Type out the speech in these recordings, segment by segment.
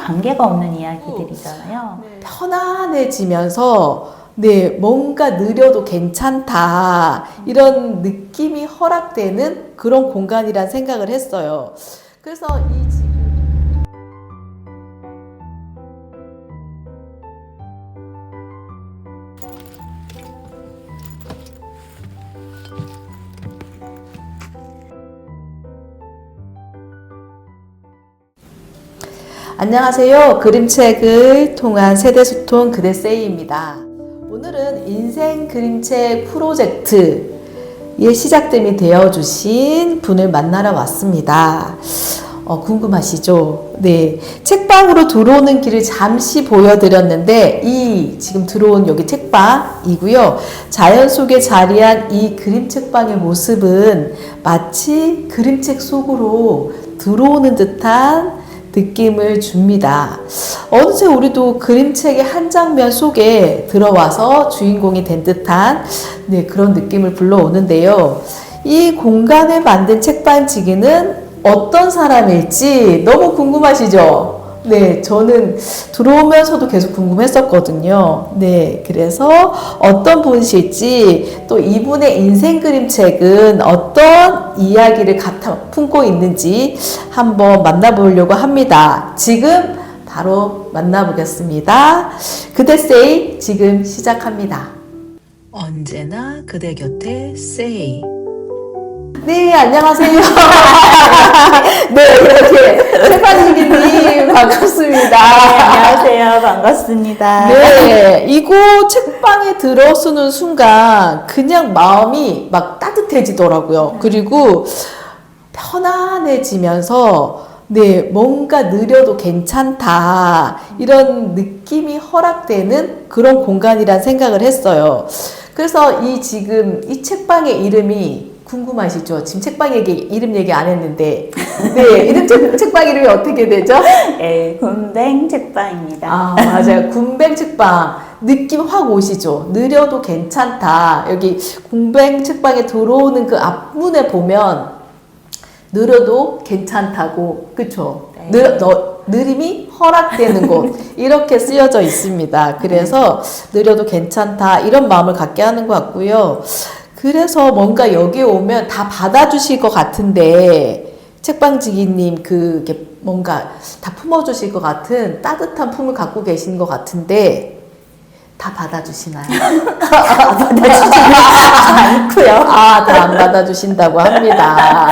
관계가 없는 이야기들이잖아요. 편안해지면서 뭔가 느려도 괜찮다 이런 느낌이 허락되는 그런 공간이란 생각을 했어요. 그래서 이 지금 안녕하세요. 그림책을 통한 세대소통 그대세이입니다. 오늘은 인생 그림책 프로젝트의 시작점이 되어주신 분을 만나러 왔습니다. 궁금하시죠? 네. 책방으로 들어오는 길을 잠시 보여드렸는데, 이 지금 들어온 여기 책방이고요. 자연 속에 자리한 이 그림책방의 모습은 마치 그림책 속으로 들어오는 듯한 느낌을 줍니다. 어느새 우리도 그림책의 한 장면 속에 들어와서 주인공이 된 듯한 그런 느낌을 불러오는데요. 이 공간을 만든 책방지기는 어떤 사람일지 너무 궁금하시죠? 저는 들어오면서도 계속 궁금했었거든요. 그래서 어떤 분이실지 또 이분의 인생 그림책은 어떤 이야기를 품고 있는지 한번 만나보려고 합니다. 지금 바로 만나보겠습니다. 그대세이 지금 시작합니다. 언제나 그대 곁에 세이. 안녕하세요. 이렇게 책방지기님 반갑습니다. 안녕하세요. 반갑습니다. 이곳 책방에 들어서는 순간 그냥 마음이 막 따뜻해지더라고요. 그리고 편안해지면서 뭔가 느려도 괜찮다 이런 느낌이 허락되는 그런 공간이란 생각을 했어요. 그래서 지금 이 책방의 이름이 궁금하시죠? 지금 책방 이름 얘기 안 했는데 책방 이름이 어떻게 되죠? 군뱅 책방입니다. 맞아요. 군뱅 책방 느낌 확 오시죠? 느려도 괜찮다. 여기 군뱅 책방에 들어오는 그 앞문에 보면 느려도 괜찮다고, 그쵸? 느림이 허락되는 곳 이렇게 쓰여져 있습니다. 그래서 느려도 괜찮다 이런 마음을 갖게 하는 것 같고요. 그래서 뭔가 여기에 오면 다 받아주실 것 같은데 책방지기님 그게 뭔가 다 품어주실 것 같은 따뜻한 품을 갖고 계신 것 같은데 다 받아주시나요? 받아주지는 않고요. 다 안 받아주신다고 합니다.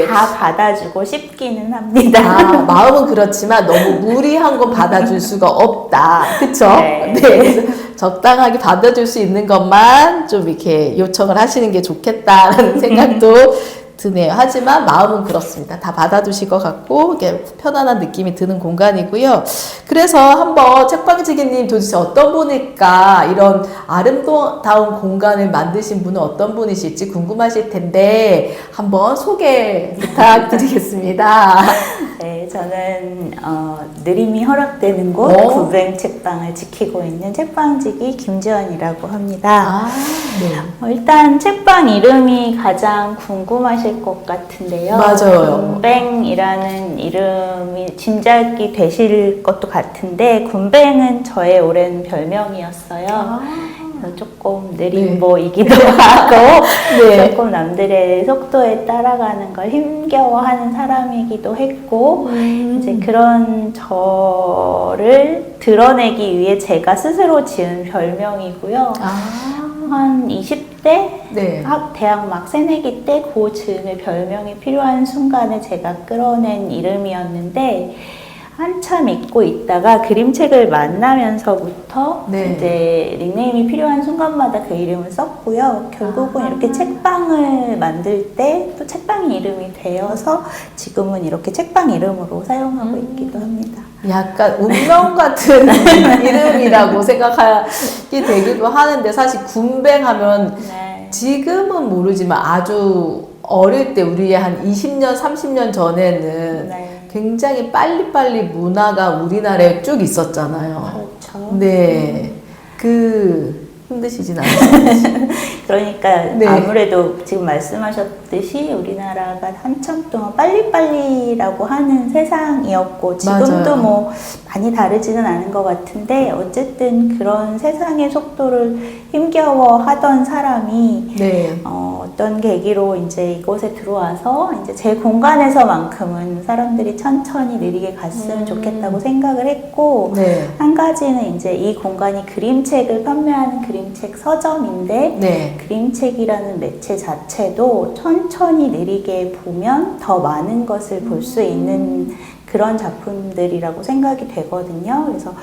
다 받아주고 싶기는 합니다. 마음은 그렇지만 너무 무리한 건 받아줄 수가 없다. 그쵸? 그래서 적당하게 받아줄 수 있는 것만 좀 이렇게 요청을 하시는 게 좋겠다라는 생각도 드네요. 하지만 마음은 그렇습니다. 다 받아주실 것 같고 이게 편안한 느낌이 드는 공간이고요. 그래서 한번 책방지기님 도대체 어떤 분일까, 이런 아름다운 공간을 만드신 분은 어떤 분이실지 궁금하실 텐데 한번 소개 부탁드리겠습니다. 저는 느림이 허락되는 곳 군뱅 책방을 지키고 있는 책방지기 김지연이라고 합니다. 일단 책방 이름이 가장 궁금하실 것 같은데요. 맞아요. 군뱅이라는 이름이 짐작이 되실 것도 같은데, 군뱅은 저의 오랜 별명이었어요. 그래서 조금 느린 보이기도 하고 조금 남들의 속도에 따라가는 걸 힘겨워하는 사람이기도 했고, 이제 그런 저를 드러내기 위해 제가 스스로 지은 별명이고요. 한 20대? 대학 막 새내기 때 그 즈음에 별명이 필요한 순간에 제가 끌어낸 이름이었는데, 한참 잊고 있다가 그림책을 만나면서부터 이제 닉네임이 필요한 순간마다 그 이름을 썼고요. 결국은 이렇게 책방을 만들 때 또 책방 이름이 되어서 지금은 이렇게 책방 이름으로 사용하고 있기도 합니다. 약간 운명 같은 이름이라고 생각하게 되기도 하는데, 사실 군뱅하면 지금은 모르지만 아주 어릴 때 우리의 한 20년, 30년 전에는 굉장히 빨리빨리 문화가 우리나라에 쭉 있었잖아요. 그렇죠. 힘드시진 않으세요? 그러니까 네. 아무래도 지금 말씀하셨듯이 우리나라가 한참 동안 빨리빨리라고 하는 세상이었고 지금도 맞아요. 뭐 많이 다르지는 않은 것 같은데 어쨌든 그런 세상의 속도를 힘겨워하던 사람이 네. 어떤 계기로 이제 이곳에 들어와서 이제 제 공간에서만큼은 사람들이 천천히 느리게 갔으면 좋겠다고 생각을 했고 네. 한 가지는 이제 이 공간이 그림책을 판매하는 그림책 서점인데 네. 그림책이라는 매체 자체도 천천히 느리게 보면 더 많은 것을 볼 수 있는 그런 작품들이라고 생각이 되거든요. 그래서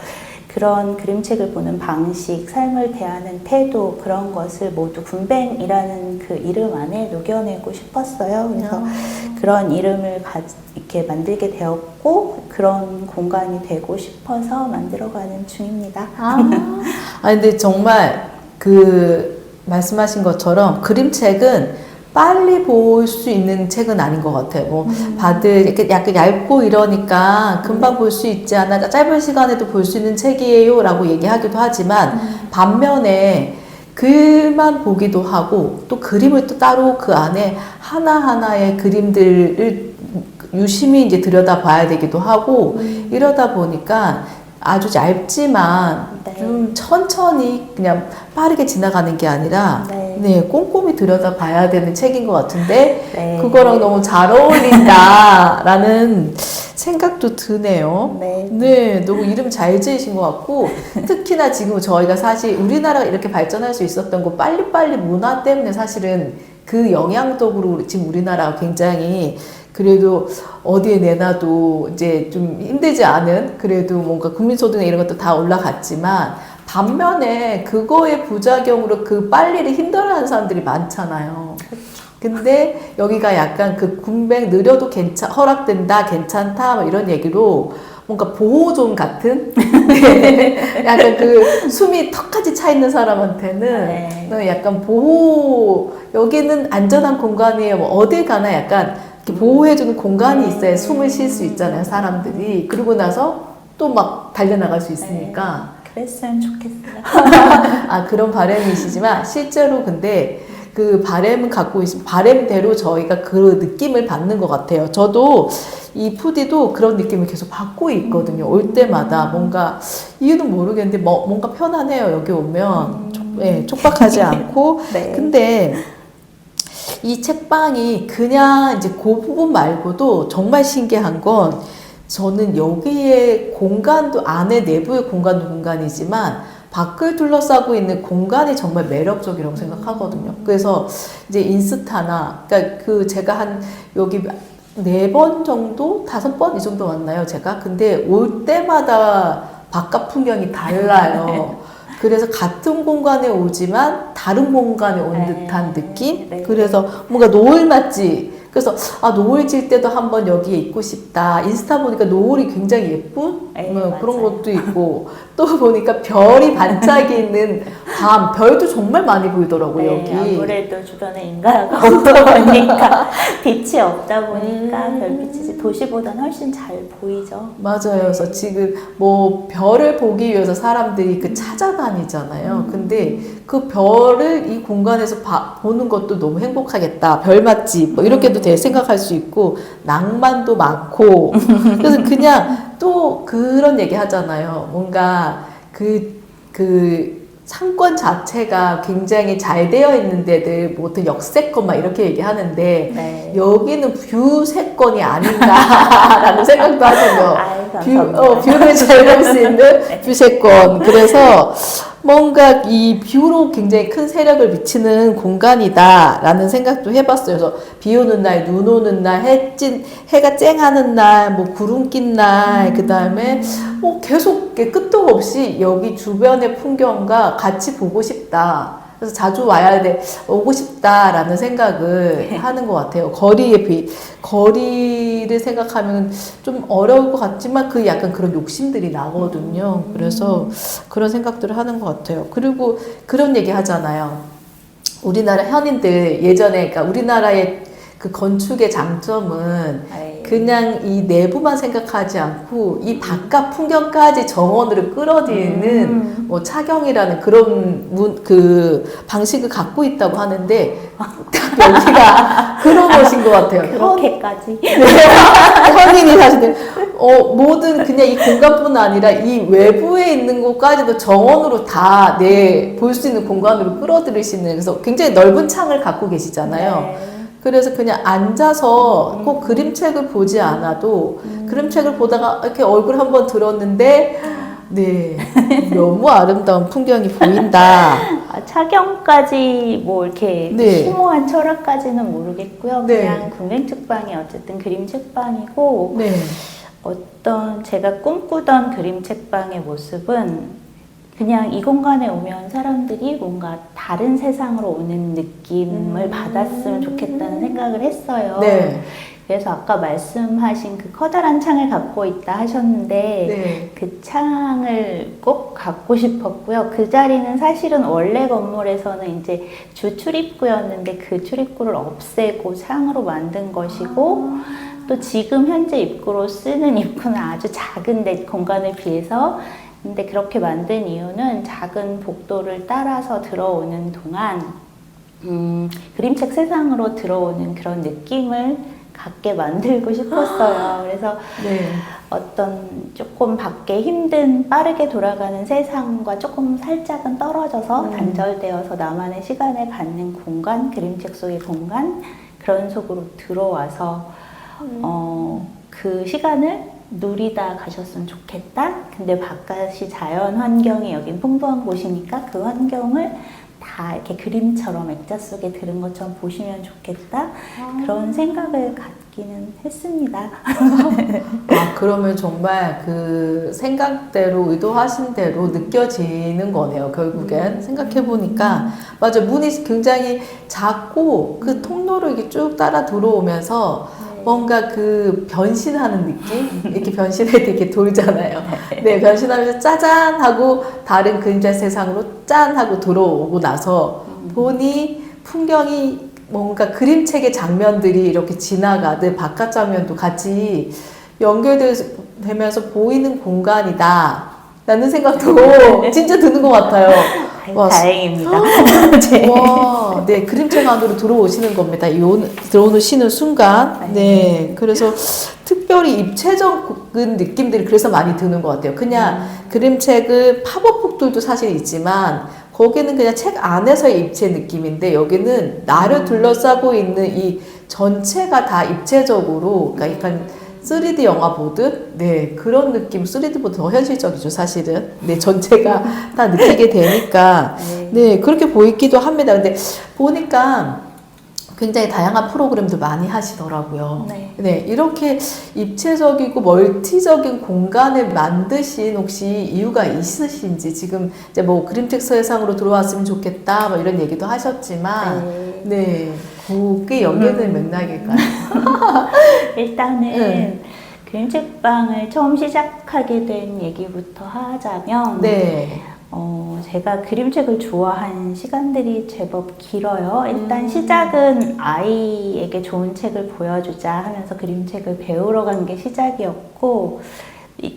그런 그림책을 보는 방식, 삶을 대하는 태도 그런 것을 모두 군뱅이라는 그 이름 안에 녹여내고 싶었어요. 그래서 그런 이름을 이렇게 만들게 되었고 그런 공간이 되고 싶어서 만들어가는 중입니다. 근데 정말 그 말씀하신 것처럼 그림책은 빨리 볼 수 있는 책은 아닌 것 같아요. 뭐, 다들 이렇게 약간 얇고 이러니까 금방 볼 수 있지 않아. 짧은 시간에도 볼 수 있는 책이에요. 라고 얘기하기도 하지만, 반면에 글만 보기도 하고, 또 그림을 또 따로 그 안에 하나하나의 그림들을 유심히 이제 들여다봐야 되기도 하고, 이러다 보니까 아주 얇지만 네. 좀 천천히 그냥 빠르게 지나가는 게 아니라 네. 꼼꼼히 들여다봐야 되는 책인 것 같은데 네. 그거랑 너무 잘 어울린다라는 생각도 드네요. 네. 너무 이름 잘 지으신 것 같고 특히나 지금 저희가 사실 우리나라가 이렇게 발전할 수 있었던 거 빨리빨리 문화 때문에 사실은 그 영향덕으로 지금 우리나라가 굉장히 그래도 어디에 내놔도 이제 좀 힘들지 않은 그래도 뭔가 국민소득 이런 것도 다 올라갔지만 반면에 그거의 부작용으로 그 빨리를 힘들어하는 사람들이 많잖아요. 근데 여기가 약간 그 군뱅 느려도 허락된다, 괜찮다, 뭐 이런 얘기로 뭔가 보호존 같은? 약간 그 숨이 턱까지 차 있는 사람한테는 약간 여기는 안전한 공간이에요. 뭐 어딜 가나 약간 이렇게 보호해주는 공간이 있어야 숨을 쉴 수 있잖아요, 사람들이. 그러고 나서 또 막 달려나갈 수 있으니까. 그랬으면 좋겠어요. 그런 바람이시지만 실제로 근데 그 바람은 갖고 있으면 바람대로 저희가 그 느낌을 받는 것 같아요. 저도 이 푸디도 그런 느낌을 계속 받고 있거든요. 올 때마다 뭔가 이유는 모르겠는데 뭔가 편안해요. 여기 오면 촉박하지 않고. 네. 근데 이 책방이 그냥 이제 그 부분 말고도 정말 신기한 건 저는 여기에 공간도 안에 내부의 공간도 공간이지만 밖을 둘러싸고 있는 공간이 정말 매력적이라고 생각하거든요. 그래서 이제 인스타나 그러니까 그 제가 한 여기 4번 정도, 5번 이 정도 왔나요, 제가? 근데 올 때마다 바깥 풍경이 달라요. 그래서 같은 공간에 오지만 다른 공간에 온 듯한 느낌? 네. 그래서 뭔가 노을 맞지? 그래서 노을 질 때도 한번 여기에 있고 싶다. 인스타 보니까 노을이 굉장히 예쁜 그런 것도 있고 또 보니까 별이 반짝이는 밤, 별도 정말 많이 보이더라고요. 여기. 아무래도 주변에 인가가 없다 보니까 빛이 없다 보니까 별빛이 이제 도시보다는 훨씬 잘 보이죠. 맞아요. 그래서 지금 뭐 별을 보기 위해서 사람들이 찾아다니잖아요. 근데 그 별을 이 공간에서 보는 것도 너무 행복하겠다. 별 맛집 뭐 이렇게도 생각할 수 있고 낭만도 많고 그래서 그냥 또 그런 얘기 하잖아요. 뭔가 그 상권 자체가 굉장히 잘 되어 있는 데들 뭐 어떤 역세권 막 이렇게 얘기하는데 여기는 뷰세권이 아닌가라는 생각도 하거든요. 뷰를 잘 볼 수 있는 뷰세권. 그래서 뭔가 이 뷰로 굉장히 큰 세력을 미치는 공간이다라는 생각도 해봤어요. 그래서 비 오는 날, 눈 오는 날, 해가 쨍하는 날, 뭐 구름 낀 날, 그 다음에 뭐 계속 끝도 없이 여기 주변의 풍경과 같이 보고 싶다. 그래서 자주 오고 싶다라는 생각을 하는 것 같아요. 거리를 생각하면 좀 어려울 것 같지만 약간 그런 욕심들이 나거든요. 그래서 그런 생각들을 하는 것 같아요. 그리고 그런 얘기 하잖아요. 우리나라 현인들 예전에, 그러니까 우리나라의 그 건축의 장점은 그냥 이 내부만 생각하지 않고 이 바깥 풍경까지 정원으로 끌어들이는 뭐 차경이라는 그런 그 방식을 갖고 있다고 하는데 여기가 그런 것인 것 같아요. 그렇게까지. 현인이 사실은 모든 그냥 이 공간뿐 아니라 이 외부에 있는 곳까지도 정원으로 다 볼 수 있는 공간으로 끌어들이시는, 그래서 굉장히 넓은 창을 갖고 계시잖아요. 네. 그래서 그냥 앉아서 꼭 그림책을 보지 않아도 그림책을 보다가 이렇게 얼굴 한번 들었는데 네, 너무 아름다운 풍경이 보인다. 차경까지 뭐 이렇게 네. 심오한 철학까지는 모르겠고요. 네. 그냥 궁뱅책방이 어쨌든 그림책방이고 네. 어떤 제가 꿈꾸던 그림책방의 모습은 그냥 이 공간에 오면 사람들이 뭔가 다른 세상으로 오는 느낌을 받았으면 좋겠다는 생각을 했어요. 네. 그래서 아까 말씀하신 그 커다란 창을 갖고 있다 하셨는데 네. 그 창을 꼭 갖고 싶었고요. 그 자리는 사실은 원래 건물에서는 이제 주 출입구였는데 그 출입구를 없애고 창으로 만든 것이고 또 지금 현재 입구로 쓰는 입구는 아주 작은 데 공간을 비해서, 근데 그렇게 만든 이유는 작은 복도를 따라서 들어오는 동안 그림책 세상으로 들어오는 그런 느낌을 갖게 만들고 싶었어요. 그래서 네. 어떤 조금 밖에 힘든 빠르게 돌아가는 세상과 조금 살짝은 떨어져서 단절되어서 나만의 시간을 갖는 공간, 그림책 속의 공간, 그런 속으로 들어와서 그 시간을 누리다 가셨으면 좋겠다. 근데 바깥이 자연 환경이 여긴 풍부한 곳이니까 그 환경을 다 이렇게 그림처럼 액자 속에 들은 것처럼 보시면 좋겠다. 그런 생각을 갖기는 했습니다. 그러면 정말 그 생각대로 의도하신 대로 느껴지는 거네요. 결국엔 생각해보니까 맞아, 문이 굉장히 작고 그 통로로 이렇게 쭉 따라 들어오면서 뭔가 그 변신하는 느낌? 이렇게 변신할 때 이렇게 돌잖아요. 네, 변신하면서 짜잔 하고 다른 그림자 세상으로 짠 하고 들어오고 나서 보니 풍경이 뭔가 그림책의 장면들이 이렇게 지나가듯 바깥 장면도 같이 연결되면서 보이는 공간이다 라는 생각도 진짜 드는 것 같아요. 와, 다행입니다. 와, 네, 그림책 안으로 들어오시는 겁니다. 들어오시는 순간. 네, 그래서 특별히 입체적인 느낌들이 그래서 많이 드는 것 같아요. 그냥 그림책을 팝업북들도 사실 있지만 거기는 그냥 책 안에서의 입체 느낌인데 여기는 나를 둘러싸고 있는 이 전체가 다 입체적으로, 그러니까 약간 3D 영화 보듯, 네, 그런 느낌, 3D보다 더 현실적이죠, 사실은. 네, 전체가 다 느끼게 되니까, 네, 그렇게 보이기도 합니다. 근데 보니까 굉장히 다양한 프로그램도 많이 하시더라고요. 네. 네, 이렇게 입체적이고 멀티적인 공간을 만드신 혹시 이유가 있으신지, 지금 이제 뭐 그림책 세상으로 들어왔으면 좋겠다, 뭐 이런 얘기도 하셨지만, 네, 그게 연계된 맥락일까요? 일단은 그림책방을 처음 시작하게 된 얘기부터 하자면 네. 제가 그림책을 좋아한 시간들이 제법 길어요. 일단 시작은 아이에게 좋은 책을 보여주자 하면서 그림책을 배우러 간 게 시작이었고,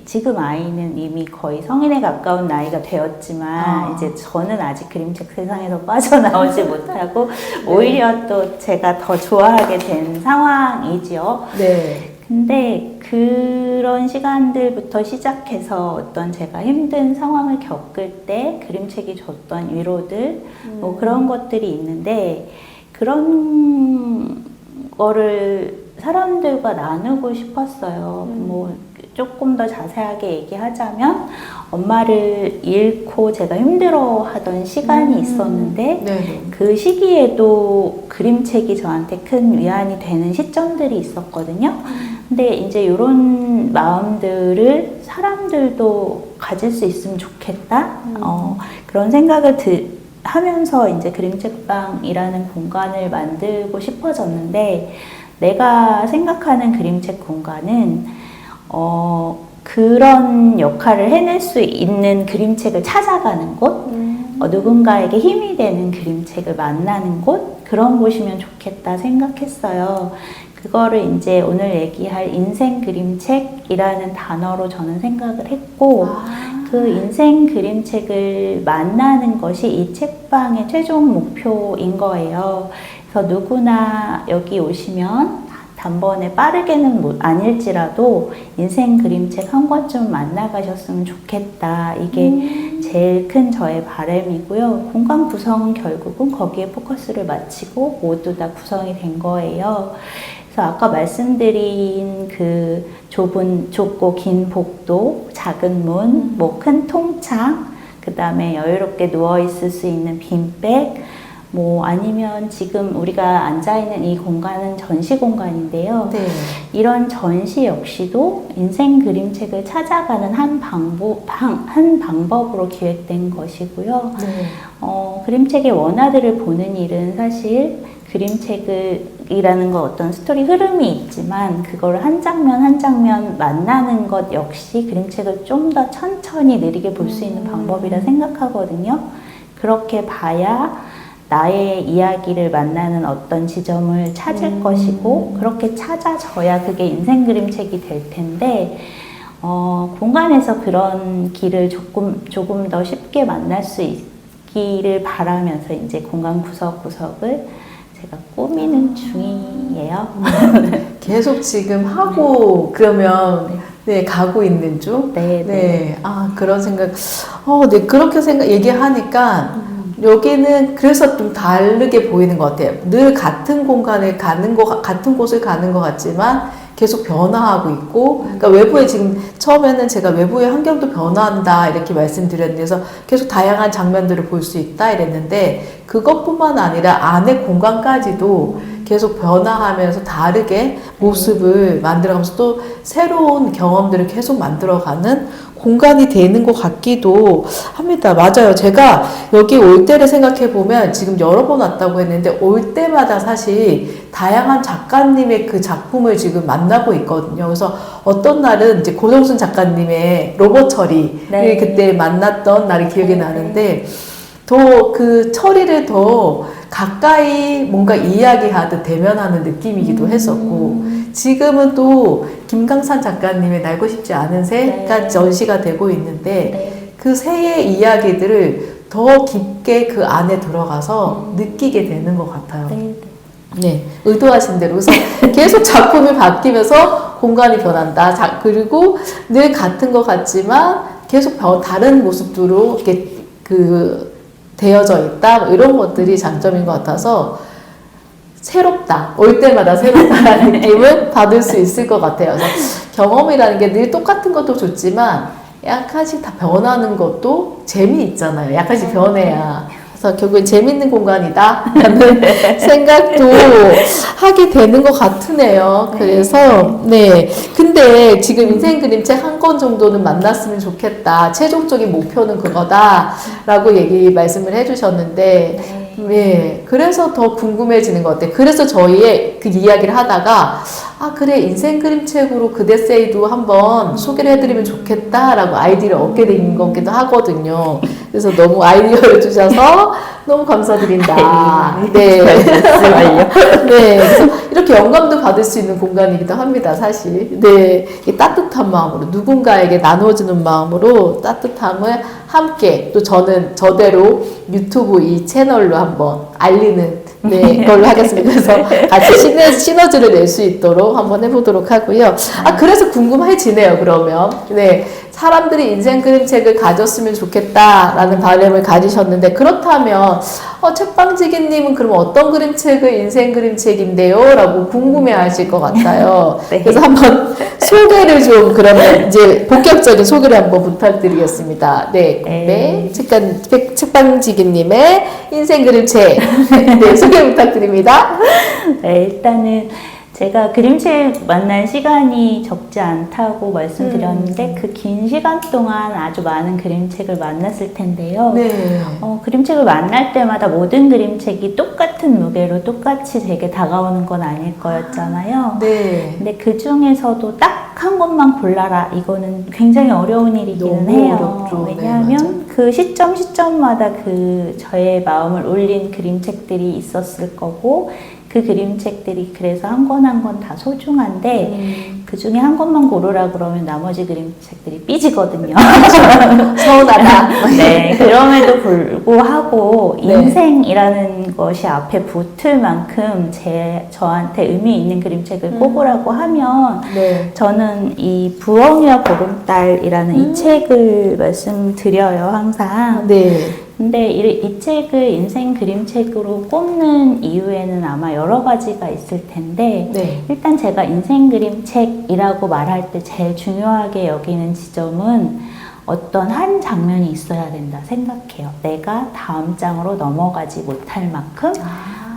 지금 아이는 이미 거의 성인에 가까운 나이가 되었지만 이제 저는 아직 그림책 세상에서 빠져나오지 못하고 오히려 또 제가 더 좋아하게 된 상황이지요. 네. 근데 그런 시간들부터 시작해서 어떤 제가 힘든 상황을 겪을 때 그림책이 줬던 위로들, 뭐 그런 것들이 있는데, 그런 거를 사람들과 나누고 싶었어요. 뭐 조금 더 자세하게 얘기하자면 엄마를 잃고 제가 힘들어하던 시간이 있었는데 네. 그 시기에도 그림책이 저한테 큰 위안이 되는 시점들이 있었거든요. 근데 이제 이런 마음들을 사람들도 가질 수 있으면 좋겠다. 그런 생각을 하면서 이제 그림책방이라는 공간을 만들고 싶어졌는데, 내가 생각하는 그림책 공간은 그런 역할을 해낼 수 있는 그림책을 찾아가는 곳, 누군가에게 힘이 되는 그림책을 만나는 곳, 그런 곳이면 좋겠다 생각했어요. 그거를 이제 오늘 얘기할 인생 그림책이라는 단어로 저는 생각을 했고, 그 인생 그림책을 만나는 것이 이 책방의 최종 목표인 거예요. 그래서 누구나 여기 오시면 단번에 빠르게는 아닐지라도 인생 그림책 한 권쯤 만나가셨으면 좋겠다. 이게 제일 큰 저의 바람이고요. 공간 구성은 결국은 거기에 포커스를 맞추고 모두 다 구성이 된 거예요. 그래서 아까 말씀드린 그 좁고 긴 복도, 작은 문, 뭐 큰 통창, 그 다음에 여유롭게 누워있을 수 있는 빈백, 뭐 아니면 지금 우리가 앉아있는 이 공간은 전시 공간인데요. 네. 이런 전시 역시도 인생 그림책을 찾아가는 한 방법으로 기획된 것이고요. 네. 그림책의 원화들을 보는 일은 사실 그림책이라는 거 어떤 스토리 흐름이 있지만 그걸 한 장면 한 장면 만나는 것 역시 그림책을 좀 더 천천히 느리게 볼 수 있는 방법이라 생각하거든요. 그렇게 봐야 나의 이야기를 만나는 어떤 지점을 찾을 것이고 그렇게 찾아져야 그게 인생 그림책이 될 텐데 공간에서 그런 길을 조금 더 쉽게 만날 수 있기를 바라면서 이제 공간 구석구석을 제가 꾸미는 중이에요. 계속 지금 하고 그러면 네, 가고 있는 중? 네. 네. 아, 그런 생각. 네, 그렇게 얘기하니까 여기는 그래서 좀 다르게 보이는 것 같아요. 늘 같은 공간에 같은 곳을 가는 것 같지만 계속 변화하고 있고, 그러니까 외부에 지금 처음에는 제가 외부의 환경도 변화한다 이렇게 말씀드렸는데, 그래서 계속 다양한 장면들을 볼 수 있다 이랬는데, 그것뿐만 아니라 안의 공간까지도 계속 변화하면서 다르게 모습을 만들어가면서 또 새로운 경험들을 계속 만들어가는 공간이 되는 것 같기도 합니다. 맞아요. 제가 여기 올 때를 생각해 보면 지금 여러 번 왔다고 했는데 올 때마다 사실 다양한 작가님의 그 작품을 지금 만나고 있거든요. 그래서 어떤 날은 이제 고정순 작가님의 로봇 처리를 그때 만났던 날이 기억이 나는데 더 그 처리를 더 가까이 뭔가 이야기하듯 대면하는 느낌이기도 했었고 지금은 또 김강산 작가님의 날고 싶지 않은 새가 전시가 되고 있는데 그 새의 이야기들을 더 깊게 그 안에 들어가서 느끼게 되는 것 같아요. 네, 의도하신 대로. 그래서 계속 작품이 바뀌면서 공간이 변한다. 그리고 늘 같은 것 같지만 계속 다른 모습으로 이렇게 되어져 있다. 이런 것들이 장점인 것 같아서 새롭다. 올 때마다 새롭다라는 느낌을 받을 수 있을 것 같아요. 그래서 경험이라는 게 늘 똑같은 것도 좋지만 약간씩 다 변하는 것도 재미있잖아요. 약간씩 변해야. 그래서 결국엔 재밌는 공간이다 라는 생각도 하게 되는 것 같으네요. 그래서 네. 근데 지금 인생 그림책 한 권 정도는 만났으면 좋겠다. 최종적인 목표는 그거다 라고 말씀을 해주셨는데 네. 그래서 더 궁금해지는 것 같아요. 그래서 저희의 그 이야기를 하다가 그래 인생 그림책으로 그대세이도 한번 소개를 해드리면 좋겠다라고 아이디어를 얻게 된 거기도 하거든요. 그래서 너무 아이디어를 주셔서 너무 감사드린다. 네. 네. 그래서 이렇게 영감도 받을 수 있는 공간이기도 합니다, 사실. 네. 이 따뜻한 마음으로, 누군가에게 나눠주는 마음으로 따뜻함을 함께, 또 저는 저대로 유튜브 이 채널로 한번 알리는 걸로 하겠습니다. 그래서 같이 시너지를 낼 수 있도록 한번 해보도록 하고요. 그래서 궁금해지네요, 그러면. 네. 사람들이 인생 그림책을 가졌으면 좋겠다라는 바람을 가지셨는데, 그렇다면, 책방지기님은 그럼 어떤 그림책을 인생 그림책인데요? 라고 궁금해 하실 것 같아요. 네. 그래서 한번 소개를 좀, 그러면 이제 본격적인 소개를 한번 부탁드리겠습니다. 네. 책방지기님의 인생 그림책. 네, 소개 부탁드립니다. 네, 일단은 제가 그림책 만난 시간이 적지 않다고 말씀드렸는데 그 긴 시간 동안 아주 많은 그림책을 만났을 텐데요. 네. 그림책을 만날 때마다 모든 그림책이 똑같은 무게로 똑같이 제게 다가오는 건 아닐 거였잖아요. 네. 근데 그 중에서도 딱 한 권만 골라라. 이거는 굉장히 어려운 일이기는 너무 해요. 어렵죠. 왜냐하면 그 시점마다 그 저의 마음을 울린 그림책들이 있었을 거고 그 그림책들이 그래서 한 권 한 권 다 소중한데 그 중에 한 권만 고르라 그러면 나머지 그림책들이 삐지거든요. 서운하다. 네, 그럼에도 불구하고 네. 인생이라는 것이 앞에 붙을 만큼 저한테 의미 있는 그림책을 꼽으라고 하면 네. 저는 이 부엉이와 보름달이라는 이 책을 말씀드려요, 항상. 네. 근데 이 책을 인생 그림책으로 꼽는 이유에는 아마 여러 가지가 있을 텐데 네. 일단 제가 인생 그림책이라고 말할 때 제일 중요하게 여기는 지점은 어떤 한 장면이 있어야 된다 생각해요. 내가 다음 장으로 넘어가지 못할 만큼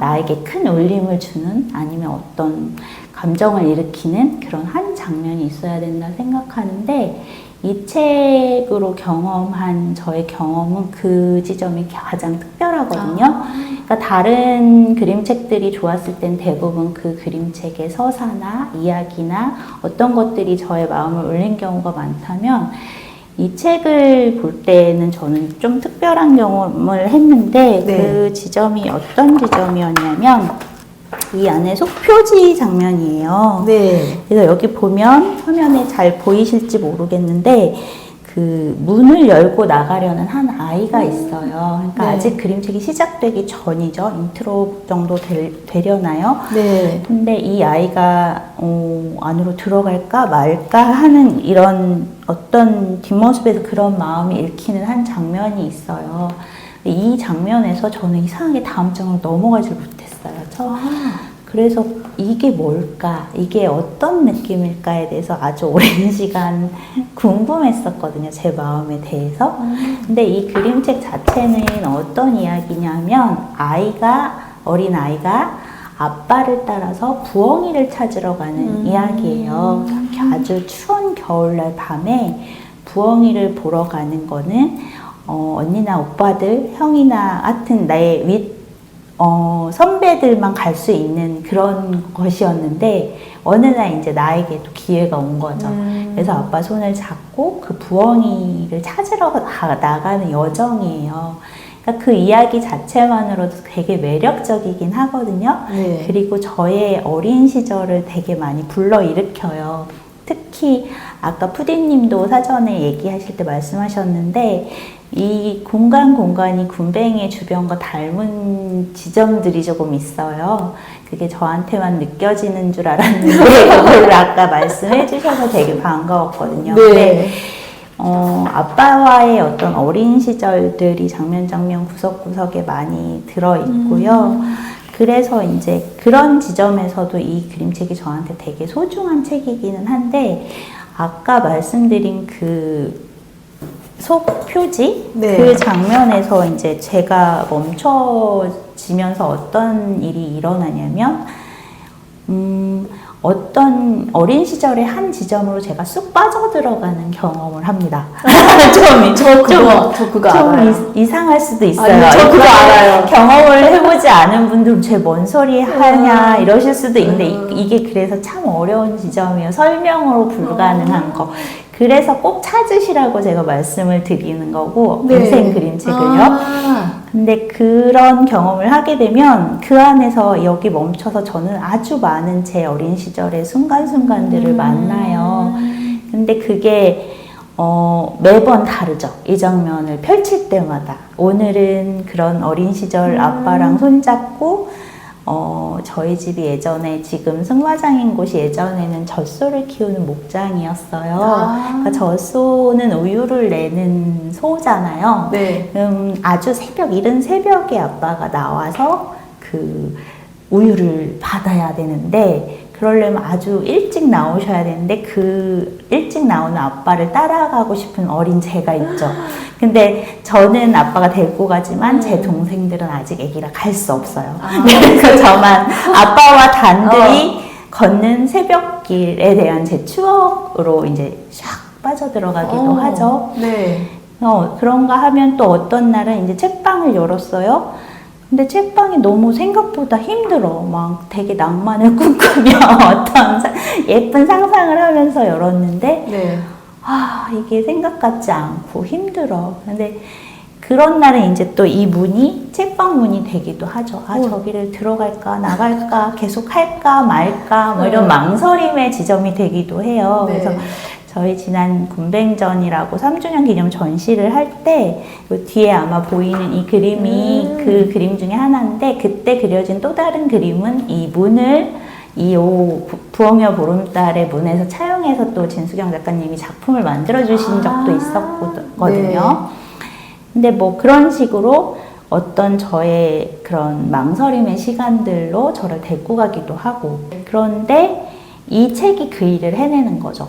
나에게 큰 울림을 주는 아니면 어떤 감정을 일으키는 그런 한 장면이 있어야 된다 생각하는데 이 책으로 경험한 저의 경험은 그 지점이 가장 특별하거든요. 그러니까 다른 그림책들이 좋았을 땐 대부분 그 그림책의 서사나 이야기나 어떤 것들이 저의 마음을 울린 경우가 많다면 이 책을 볼 때는 저는 좀 특별한 경험을 했는데 네. 그 지점이 어떤 지점이었냐면 이 안에 속표지 장면이에요. 네. 그래서 여기 보면 화면에 잘 보이실지 모르겠는데 그 문을 열고 나가려는 한 아이가 있어요. 그러니까 네. 아직 그림책이 시작되기 전이죠. 인트로 정도 되려나요? 네. 근데 이 아이가 안으로 들어갈까 말까 하는 이런 어떤 뒷모습에서 그런 마음이 읽히는 한 장면이 있어요. 이 장면에서 저는 이상하게 다음 장으로 넘어가질 못했어요. 그래서 이게 뭘까? 이게 어떤 느낌일까에 대해서 아주 오랜 시간 궁금했었거든요. 제 마음에 대해서. 근데 이 그림책 자체는 어떤 이야기냐면 어린 아이가 아빠를 따라서 부엉이를 찾으러 가는 이야기예요. 아주 추운 겨울날 밤에 부엉이를 보러 가는 거는 언니나 오빠들, 형이나 하여튼 나의 선배들만 갈 수 있는 그런 것이었는데 어느 날 이제 나에게도 기회가 온 거죠. 그래서 아빠 손을 잡고 그 부엉이를 찾으러 나가는 여정이에요. 그러니까 그 이야기 자체만으로도 되게 매력적이긴 하거든요. 네. 그리고 저의 어린 시절을 되게 많이 불러일으켜요. 특히 아까 푸디님도 사전에 얘기하실 때 말씀하셨는데 이 공간이 군뱅이의 주변과 닮은 지점들이 조금 있어요. 그게 저한테만 느껴지는 줄 알았는데 그걸 아까 말씀해 주셔서 되게 반가웠거든요. 네. 근데 아빠와의 어떤 어린 시절들이 장면 구석구석에 많이 들어있고요. 그래서 이제 그런 지점에서도 이 그림책이 저한테 되게 소중한 책이기는 한데 아까 말씀드린 그 속표지? 네. 그 장면에서 이제 제가 멈춰지면서 어떤 일이 일어나냐면 어떤 어린 시절의 한 지점으로 제가 쑥 빠져들어가는 경험을 합니다. 저 그거 알아요. 좀 이상할 수도 있어요. 아니, 저 그거 알아요. 경험을 해보지 않은 분들은 쟤 뭔 소리 하냐 이러실 수도 있는데 이게 그래서 참 어려운 지점이에요. 설명으로 불가능한 거. 그래서 꼭 찾으시라고 제가 말씀을 드리는 거고 네. 인생 그림책을요. 근데 그런 경험을 하게 되면 그 안에서 여기 멈춰서 저는 아주 많은 제 어린 시절의 순간순간들을 만나요. 근데 그게 매번 다르죠. 이 장면을 펼칠 때마다. 오늘은 그런 어린 시절 아빠랑 손잡고 저희 집이 예전에 지금 승마장인 곳이 예전에는 젖소를 키우는 목장이었어요. 그러니까 젖소는 우유를 내는 소잖아요. 네. 아주 이른 새벽에 아빠가 나와서 그 우유를 받아야 되는데 그러려면 아주 일찍 나오셔야 되는데 그 일찍 나오는 아빠를 따라가고 싶은 어린 제가 있죠. 근데 저는 아빠가 데리고 가지만 제 동생들은 아직 아기라 갈 수 없어요. 그래서 저만 아빠와 단둘이 걷는 새벽길에 대한 제 추억으로 이제 샥 빠져들어가기도 하죠. 네. 그런가 하면 또 어떤 날은 이제 책방을 열었어요. 근데 책방이 너무 생각보다 힘들어. 막 되게 낭만을 꿈꾸며 어떤 예쁜 상상을 하면서 열었는데 네. 이게 생각 같지 않고 힘들어. 근데 그런 날은 이제 또 이 문이 책방 문이 되기도 하죠. 아, 저기를 들어갈까, 나갈까, 계속 할까, 말까, 뭐 이런 망설임의 지점이 되기도 해요. 네. 그래서 저희 지난 군뱅전이라고 3주년 기념 전시를 할 때 뒤에 아마 보이는 이 그림이 그 그림 중에 하나인데, 그때 그려진 또 다른 그림은 이 문을 부엉이와 보름달의 문에서 차용해서 또 진수경 작가님이 작품을 만들어 주신 적도 있었거든요. 근데 뭐 그런 식으로 어떤 저의 그런 망설임의 시간들로 저를 데리고 가기도 하고, 그런데 이 책이 그 일을 해내는 거죠.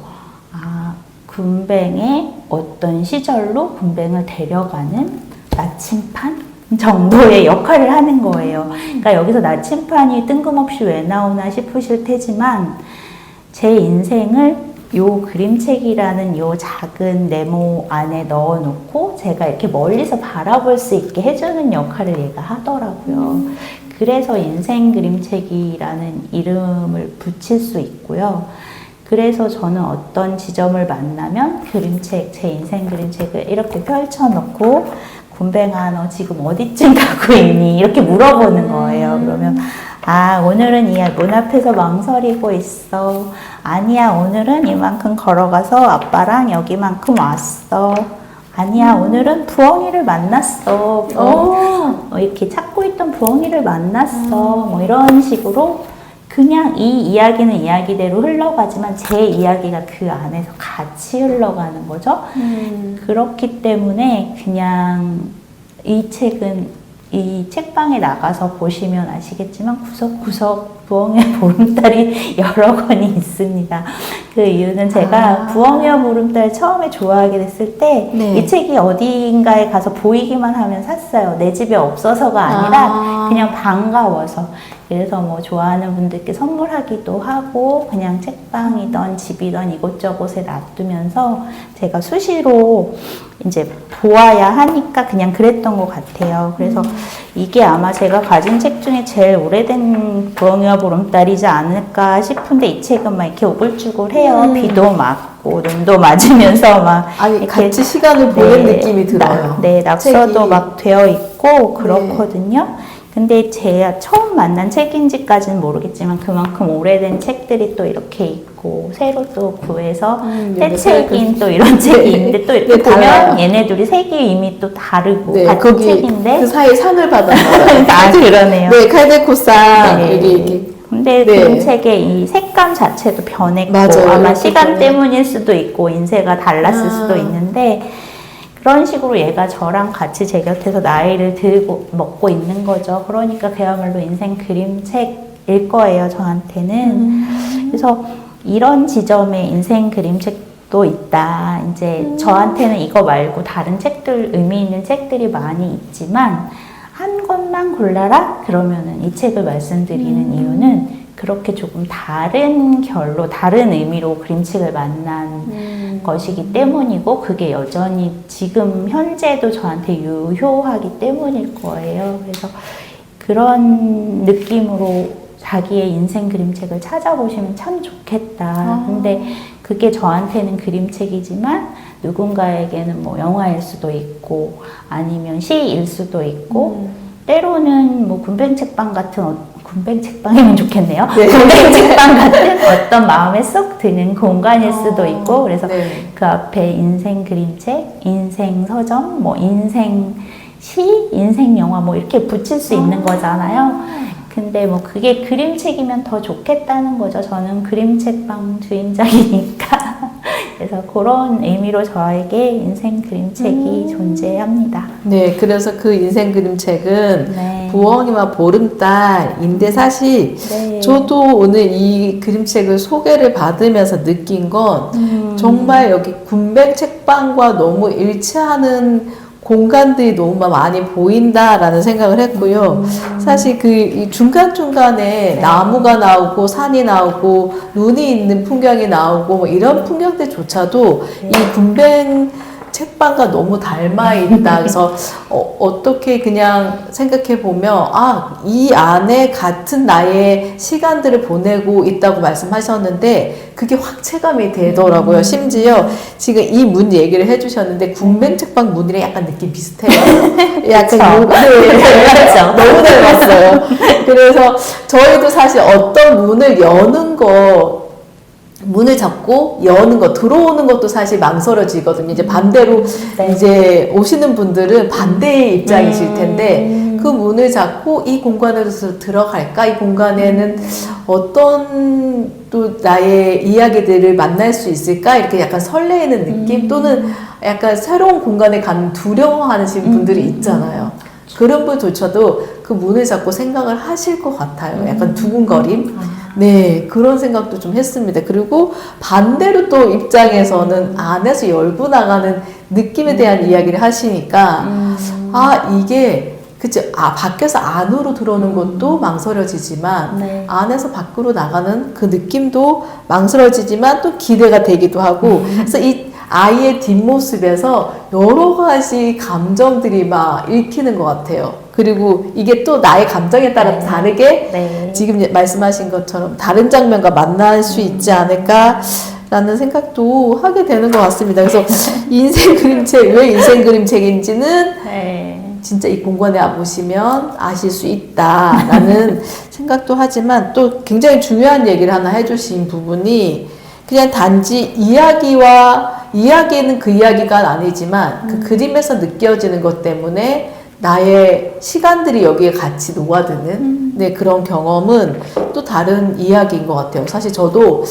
아, 군뱅의 어떤 시절로 군뱅을 데려가는 나침판 정도의 역할을 하는 거예요. 그러니까 여기서 나침판이 뜬금없이 왜 나오나 싶으실 테지만, 제 인생을 요 그림책이라는 요 작은 네모 안에 넣어놓고 제가 이렇게 멀리서 바라볼 수 있게 해주는 역할을 얘가 하더라고요. 그래서 인생 그림책이라는 이름을 붙일 수 있고요. 그래서 저는 어떤 지점을 만나면 그림책, 제 인생 그림책을 이렇게 펼쳐놓고, 군뱅아, 너 지금 어디쯤 가고 있니? 이렇게 물어보는 거예요. 그러면, 아, 오늘은 이 문 앞에서 망설이고 있어. 아니야, 오늘은 이만큼 걸어가서 아빠랑 여기만큼 왔어. 아니야, 오늘은 부엉이를 만났어. 이렇게 찾고 있던 부엉이를 만났어. 뭐 이런 식으로 그냥 이 이야기는 이야기대로 흘러가지만 제 이야기가 그 안에서 같이 흘러가는 거죠. 그렇기 때문에 그냥 이 책은 이 책방에 나가서 보시면 아시겠지만 구석구석 부엉이와 보름달이 여러 권이 있습니다. 그 이유는 제가 부엉이와 보름달 처음에 좋아하게 됐을 때 이 책이 어디인가에 가서 보이기만 하면 샀어요. 내 집에 없어서가 아니라 그냥 반가워서. 그래서 뭐 좋아하는 분들께 선물하기도 하고, 그냥 책방이던 집이던 이곳저곳에 놔두면서 제가 수시로 이제 보아야 하니까 그냥 그랬던 것 같아요. 그래서 이게 아마 제가 가진 책 중에 제일 오래된 부엉이와 보름달이지 않을까 싶은데, 이 책은 막 이렇게 오글쭈글해요. 비도 맞고 눈도 맞으면서 막 아니, 같이 시간을 보낸 느낌이 들어요. 낙서도 책이. 막 되어 있고 그렇거든요. 근데 제가 처음 만난 책인지까지는 모르겠지만 그만큼 오래된 책들이 또 이렇게 있고, 새로 또 구해서 새 책인 또 이런 책이 있는데, 또 이렇게 보면 달라요. 얘네들이 색이 이미 또 다르고 같은 거기 책인데 그 사이에 상을 받았어요. 아, 그러네요. 네, 칼데코상 네. 여기 이렇게. 근데 그림책의 이 색감 자체도 변했고, 맞아요. 아마 시간 변해요. 때문일 수도 있고 인쇄가 달랐을 수도 있는데, 그런 식으로 얘가 저랑 같이 제 곁에서 나이를 들고 먹고 있는 거죠. 그러니까 그야말로 인생 그림책일 거예요, 저한테는. 그래서 이런 지점에 인생 그림책도 있다. 이제 저한테는 이거 말고 다른 책들, 의미 있는 책들이 많이 있지만 한 권만 골라라? 그러면은 이 책을 말씀드리는 이유는 그렇게 조금 다른 결로, 다른 의미로 그림책을 만난 것이기 때문이고, 그게 여전히 지금 현재도 저한테 유효하기 때문일 거예요. 그래서 그런 느낌으로 자기의 인생 그림책을 찾아보시면 참 좋겠다. 근데 그게 저한테는 그림책이지만 누군가에게는 뭐 영화일 수도 있고, 아니면 시일 수도 있고, 때로는 뭐 군뱅책방 같은 군뱅책방이면 좋겠네요. 군뱅책방 같은 어떤 마음에 쏙 드는 공간일 수도 있고, 그래서 그 앞에 인생 그림책, 인생 서점, 뭐 인생 시, 인생 영화 뭐 이렇게 붙일 수 있는 거잖아요. 근데 뭐 그게 그림책이면 더 좋겠다는 거죠. 저는 그림책방 주인장이니까. 그래서 그런 의미로 저에게 인생 그림책이 존재합니다. 네, 그래서 그 인생 그림책은 네. 부엉이와 보름달인데, 사실 네. 저도 오늘 이 그림책을 소개를 받으면서 느낀 건 정말 여기 군뱅 책방과 너무 일치하는 공간들이 너무 많이 보인다라는 생각을 했고요. 사실 그 중간중간에 나무가 나오고 산이 나오고 눈이 있는 풍경이 나오고 뭐 이런 풍경들조차도 이 군뱅 책방과 너무 닮아 있다. 그래서 어떻게 그냥 생각해 보면 이 안에 같은 나의 시간들을 보내고 있다고 말씀하셨는데 그게 확 체감이 되더라고요. 심지어 지금 이 문 얘기를 해주셨는데 군뱅 책방 문이랑 약간 느낌 비슷해요. 약간 닮았죠. 너무 닮았어요. 그래서 저희도 사실 어떤 문을 여는 거 문을 잡고 여는 것, 들어오는 것도 사실 망설여지거든요. 이제 반대로 네. 이제 오시는 분들은 반대의 입장이실 텐데 그 문을 잡고 이 공간으로 들어갈까? 이 공간에는 어떤 또 나의 이야기들을 만날 수 있을까? 이렇게 약간 설레이는 느낌 또는 약간 새로운 공간에 가는 두려워하시는 분들이 있잖아요. 그런 분조차도 그 문을 잡고 생각을 하실 것 같아요. 약간 두근거림. 네, 그런 생각도 좀 했습니다. 그리고 반대로 또 입장에서는 안에서 열고 나가는 느낌에 대한 이야기를 하시니까, 이게, 그치, 밖에서 안으로 들어오는 것도 망설여지지만, 네. 안에서 밖으로 나가는 그 느낌도 망설여지지만 또 기대가 되기도 하고, 그래서 이 아이의 뒷모습에서 여러 가지 감정들이 막 읽히는 것 같아요. 그리고 이게 또 나의 감정에 따라 다르게 네. 지금 말씀하신 것처럼 다른 장면과 만날 수 있지 않을까라는 생각도 하게 되는 것 같습니다. 그래서 인생 그림책, 왜 인생 그림책인지는 네. 진짜 이 공간에 와보시면 아실 수 있다라는 생각도 하지만 또 굉장히 중요한 얘기를 하나 해주신 부분이 그냥 단지 이야기는 그 이야기가 아니지만 그 그림에서 느껴지는 것 때문에 나의 시간들이 여기에 같이 녹아드는 네, 그런 경험은 또 다른 이야기인 것 같아요. 사실 저도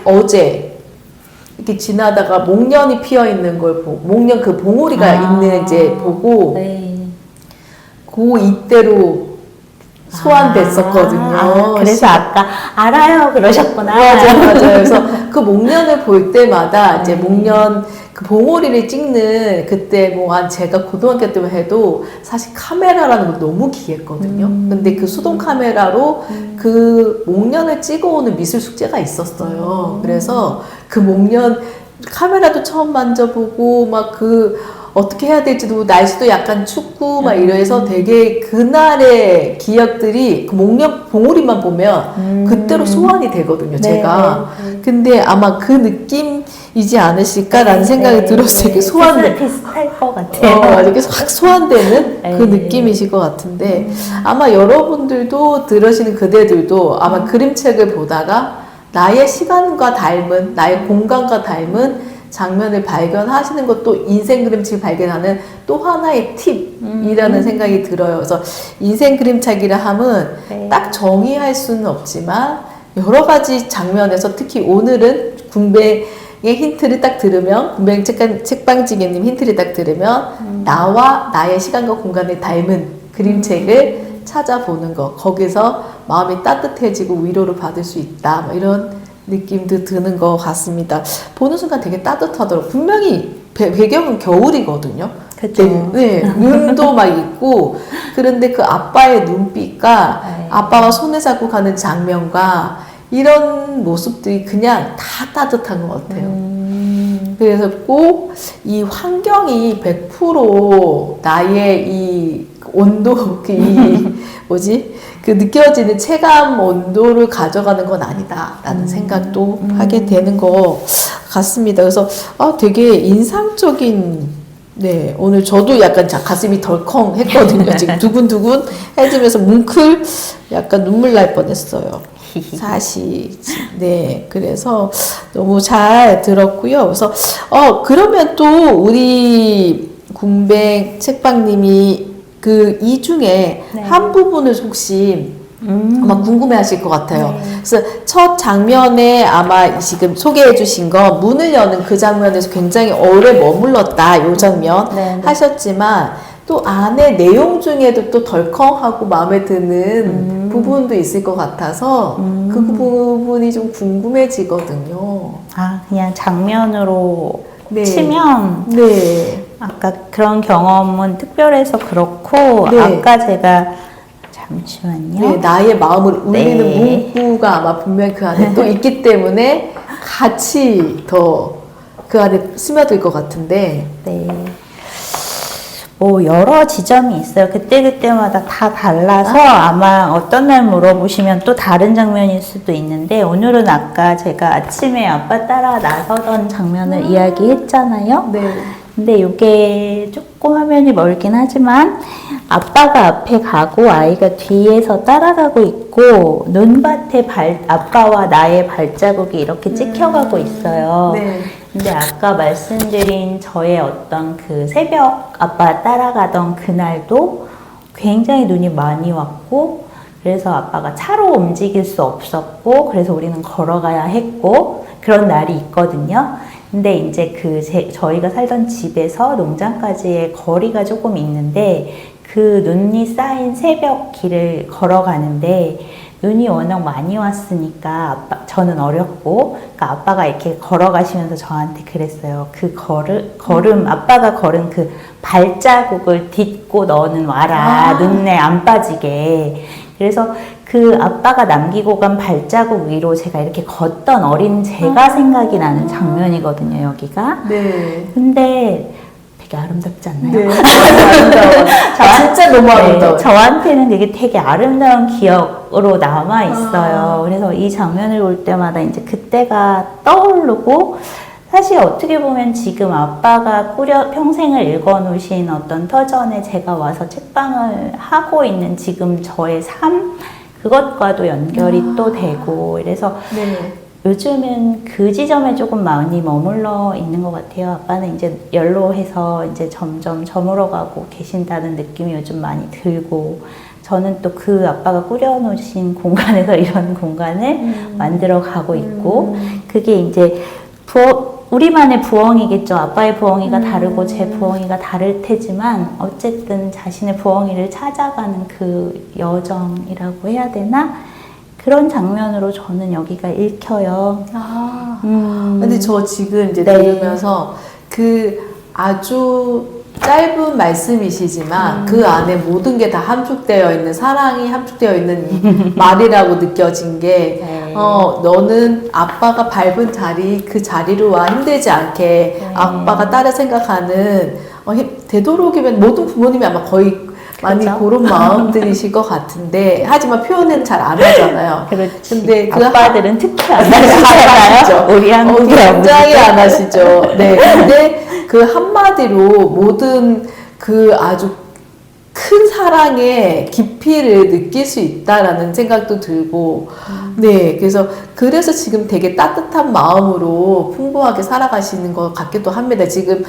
어제 이렇게 지나다가 목련이 피어 있는 걸 보고 목련 그 봉오리가 있는 이제 보고 네. 그 이때로 소환됐었거든요. 그래서 아까 알아요 그러셨구나. 맞아요. 그래서 그 목련을 볼 때마다 이제 목련 그 봉오리를 찍는 그때 제가 고등학교 때만 해도 사실 카메라라는 거 너무 귀했거든요. 근데 그 수동 카메라로 그 목련을 찍어오는 미술 숙제가 있었어요. 그래서 그 목련 카메라도 처음 만져보고 어떻게 해야 될지도 날씨도 약간 춥고 이래서 되게 그날의 기억들이 그 목련 봉오리만 보면 그때로 소환이 되거든요. 제가. 근데 아마 그 느낌이지 않으실까라는 생각이 들었어요. 이렇게 비슷할 것 같아요. 이렇게 확 소환되는 그 느낌이실 것 같은데 아마 여러분들도 들으시는 그대들도 아마 그림책을 보다가 나의 시간과 닮은 나의 공간과 닮은 장면을 발견하시는 것도 인생 그림책을 발견하는 또 하나의 팁이라는 생각이 들어요. 그래서 인생 그림책이라 함은 딱 정의할 수는 없지만 여러 가지 장면에서 특히 오늘은 군뱅의 힌트를 딱 들으면 군뱅 책방지게님 힌트를 딱 들으면 나와 나의 시간과 공간을 닮은 그림책을 찾아보는 것 거기서 마음이 따뜻해지고 위로를 받을 수 있다 이런 느낌도 드는 것 같습니다. 보는 순간 되게 따뜻하더라고요. 분명히 배경은 겨울이거든요. 그쵸. 네, 눈도 막 있고 그런데 그 아빠의 눈빛과 아빠가 손을 잡고 가는 장면과 이런 모습들이 그냥 다 따뜻한 것 같아요. 그래서 꼭 이 환경이 100% 나의 이 온도, 그 느껴지는 체감 온도를 가져가는 건 아니다라는 생각도 하게 되는 것 같습니다. 그래서 되게 인상적인 네 오늘 저도 약간 가슴이 덜컹 했거든요. 지금 두근두근 해지면서 뭉클 약간 눈물 날 뻔했어요. 사실 네 그래서 너무 잘 들었고요. 그래서 그러면 또 우리 군뱅 책방님이 그 이 중에 한 부분을 혹시 아마 궁금해하실 것 같아요. 그래서 첫 장면에 아마 지금 소개해주신 거 문을 여는 그 장면에서 굉장히 오래 머물렀다 이 장면 하셨지만 또 안에 내용 중에도 또 덜컹하고 마음에 드는 부분도 있을 것 같아서 그 부분이 좀 궁금해지거든요. 그냥 장면으로 치면 아까 그런 경험은 특별해서 그렇고 아까 제가 잠시만요. 나의 마음을 울리는 문구가 아마 분명히 그 안에 또 있기 때문에 같이 더 그 안에 스며들 것 같은데. 네. 뭐 여러 지점이 있어요. 그때그때마다 다 달라서 아마 어떤 날 물어보시면 또 다른 장면일 수도 있는데 오늘은 아까 제가 아침에 아빠 따라 나서던 장면을 이야기했잖아요. 네. 근데 이게 조금 화면이 멀긴 하지만 아빠가 앞에 가고 아이가 뒤에서 따라가고 있고 눈밭에 아빠와 나의 발자국이 이렇게 찍혀가고 있어요. 네. 근데 아까 말씀드린 저의 어떤 그 새벽 아빠 따라가던 그날도 굉장히 눈이 많이 왔고 그래서 아빠가 차로 움직일 수 없었고 그래서 우리는 걸어가야 했고 그런 날이 있거든요. 근데 이제 저희가 살던 집에서 농장까지의 거리가 조금 있는데 그 눈이 쌓인 새벽 길을 걸어가는데 눈이 워낙 많이 왔으니까 저는 어렸고 그러니까 아빠가 이렇게 걸어가시면서 저한테 그랬어요. 그 걸음 아빠가 걸은 그 발자국을 딛고 너는 와라. 눈에 안 빠지게. 그래서 그 아빠가 남기고 간 발자국 위로 제가 이렇게 걷던 어린 제가 생각이 나는 장면이거든요, 여기가. 네. 근데 되게 아름답지 않나요? 네. 아름다워. 진짜 너무 아름다워요. 저한테는 되게 되게 아름다운 기억으로 남아 있어요. 그래서 이 장면을 볼 때마다 이제 그때가 떠오르고 사실 어떻게 보면 지금 아빠가 평생을 읽어놓으신 어떤 터전에 제가 와서 책방을 하고 있는 지금 저의 삶 그것과도 연결이 또 되고 이래서 네. 요즘은 그 지점에 조금 많이 머물러 있는 것 같아요. 아빠는 이제 연로해서 이제 점점 저물어가고 계신다는 느낌이 요즘 많이 들고, 저는 또 그 아빠가 꾸려놓으신 공간에서 이런 공간을 만들어 가고 있고, 그게 이제 우리만의 부엉이겠죠. 아빠의 부엉이가 다르고 제 부엉이가 다를 테지만 어쨌든 자신의 부엉이를 찾아가는 그 여정이라고 해야 되나? 그런 장면으로 저는 여기가 읽혀요. 근데 저 지금 이제 네. 들으면서 그 아주 짧은 말씀이시지만 그 안에 모든 게 다 함축되어 있는 사랑이 함축되어 있는 말이라고 느껴진 게 네. 너는 아빠가 밟은 자리 그 자리로 와 힘들지 않게 네. 아빠가 딸을 생각하는 되도록이면 모든 부모님이 아마 거의 많이 그렇죠. 그런 마음들이실 것 같은데 하지만 표현은 잘 안 하잖아요. 그렇지. 근데 그 아빠들은 특히 안 안 하시잖아요. 하시죠. 우리 한국의 굉장히 안 하시죠. 네. 근데 그 한마디로 모든 그 아주 큰 사랑의 깊이를 느낄 수 있다라는 생각도 들고, 네. 그래서 지금 되게 따뜻한 마음으로 풍부하게 살아가시는 것 같기도 합니다. 지금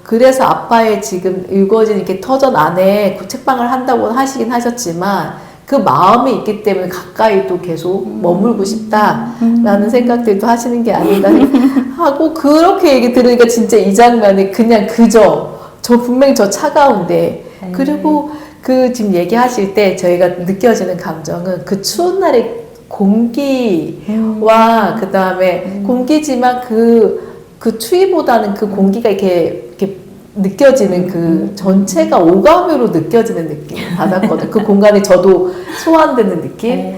그래서 아빠의 지금 읽어진 이렇게 터전 안에 책방을 한다고 하시긴 하셨지만, 그 마음이 있기 때문에 가까이 또 계속 머물고 싶다라는 생각들도 하시는 게 아닌가 하고, 그렇게 얘기 들으니까 진짜 이 장면이 그냥 분명히 저 차가운데, 그리고 지금 얘기하실 때 저희가 느껴지는 감정은 그 추운 날의 공기와 그 다음에 공기지만 그 추위보다는 그 공기가 이렇게 느껴지는 그 전체가 오감으로 느껴지는 느낌을 받았거든요. 그 공간에 저도 소환되는 느낌?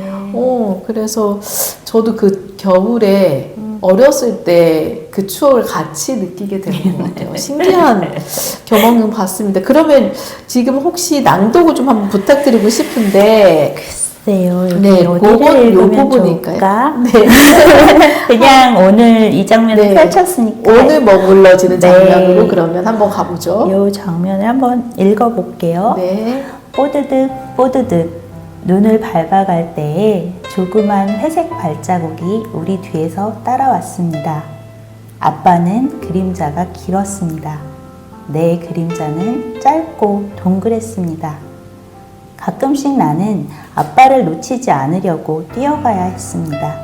그래서 저도 그 겨울에 어렸을 때 그 추억을 같이 느끼게 되는 것 같아요. 신기한 경험을 봤습니다. 그러면 지금 혹시 낭독을 좀 한번 부탁드리고 싶은데. 글쎄요. 네, 어디를 요 읽으면 부분일까요? 좋을까? 네. 그냥 오늘 이 장면을 네. 펼쳤으니까 오늘 머물러지는 네. 장면으로 그러면 한번 가보죠. 이 장면을 한번 읽어볼게요. 네. 뽀드득 뽀드득 눈을 밟아갈 때에 조그만 회색 발자국이 우리 뒤에서 따라왔습니다. 아빠는 그림자가 길었습니다. 내 그림자는 짧고 동그랬습니다. 가끔씩 나는 아빠를 놓치지 않으려고 뛰어가야 했습니다.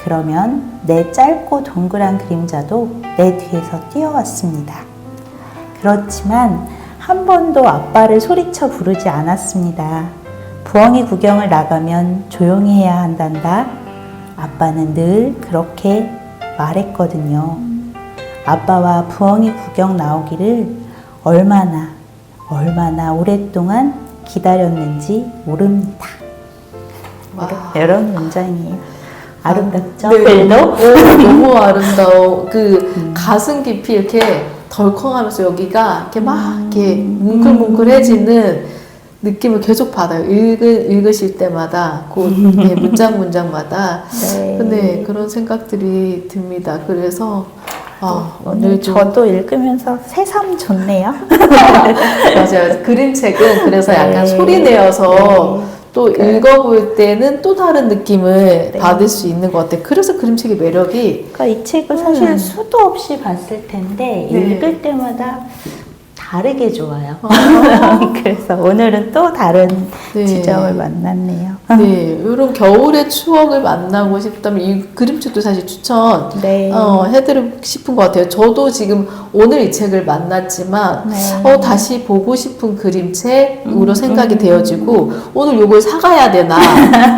그러면 내 짧고 동그란 그림자도 내 뒤에서 뛰어왔습니다. 그렇지만 한 번도 아빠를 소리쳐 부르지 않았습니다. 부엉이 구경을 나가면 조용히 해야 한단다. 아빠는 늘 그렇게 말했거든요. 아빠와 부엉이 구경 나오기를 얼마나 오랫동안 기다렸는지 모릅니다. 와. 이런 문장이에요. 아름답죠? 네, 글도? 너무 아름다워. 그 가슴 깊이 이렇게 덜컹하면서 여기가 이렇게 막 이렇게 뭉클뭉클해지는 느낌을 계속 받아요. 읽으실 때마다 그 네, 문장마다. 네. 근데 그런 생각들이 듭니다. 그래서 오늘 저도 읽으면서 새삼 좋네요. 맞아요. 그림책은 그래서 약간 네. 소리 내어서 네. 또 읽어볼 때는 또 다른 느낌을 네. 받을 수 있는 것 같아요. 그래서 그림책의 매력이 그러니까 이 책을 사실 수도 없이 봤을 텐데 네. 읽을 때마다 다르게 좋아요. 그래서 오늘은 또 다른 네. 지점을 만났네요. 네, 이런 겨울의 추억을 만나고 싶다면 이 그림책도 사실 추천 네. 해드리고 싶은 것 같아요. 저도 지금 오늘 이 책을 만났지만 네. 다시 보고 싶은 그림책으로 생각이 되어지고 오늘 이걸 사가야 되나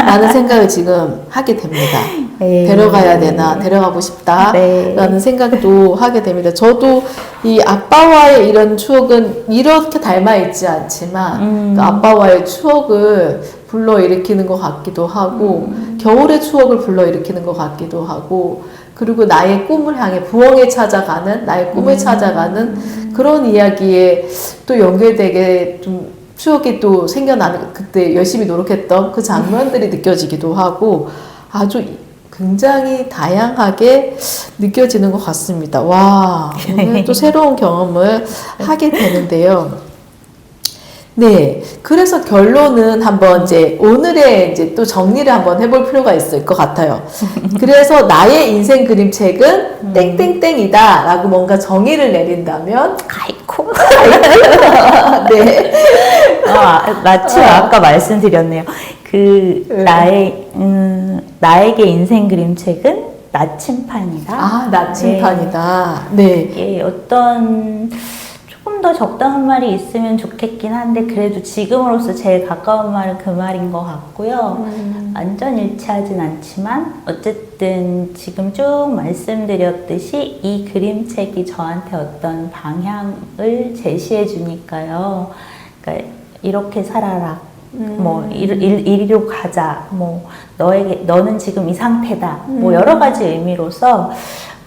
라는 생각을 지금 하게 됩니다. 네. 데려가야 되나 데려가고 싶다 네. 라는 생각도 하게 됩니다. 저도 이 아빠와의 이런 추억은 이렇게 닮아있지 않지만 그 아빠와의 추억을 불러일으키는 것 같기도 하고 겨울의 추억을 불러일으키는 것 같기도 하고 그리고 나의 꿈을 향해 부엉에 찾아가는 나의 꿈을 찾아가는 그런 이야기에 또 연결되게 좀 추억이 또 생겨나는 그때 열심히 노력했던 그 장면들이 느껴지기도 하고 아주 굉장히 다양하게 느껴지는 것 같습니다. 와, 오늘 또 새로운 경험을 하게 되는데요. 네. 그래서 결론은 한번 이제 오늘의 이제 또 정리를 한번 해볼 필요가 있을 것 같아요. 그래서 나의 인생 그림책은 땡땡땡이다 라고 뭔가 정의를 내린다면 가이코. 네. 마침 아까 말씀드렸네요. 그 나에게 인생 그림책은 나침판이다. 나침판이다. 네. 이게 어떤 조금 더 적당한 말이 있으면 좋겠긴 한데 그래도 지금으로서 제일 가까운 말은 그 말인 것 같고요. 완전 일치하진 않지만 어쨌든 지금 쭉 말씀드렸듯이 이 그림책이 저한테 어떤 방향을 제시해 주니까요. 그러니까 이렇게 살아라. 뭐 이리로 가자. 뭐 너는 지금 이 상태다. 뭐 여러 가지 의미로서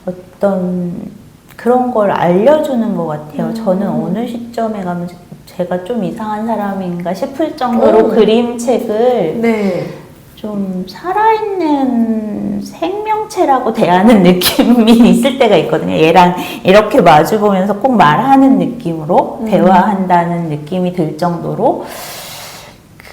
어떤 그런 걸 알려주는 것 같아요. 저는 어느 시점에 가면 제가 좀 이상한 사람인가 싶을 정도로 그림책을 네. 좀 살아있는 생명체라고 대하는 느낌이 있을 때가 있거든요. 얘랑 이렇게 마주보면서 꼭 말하는 느낌으로 대화한다는 느낌이 들 정도로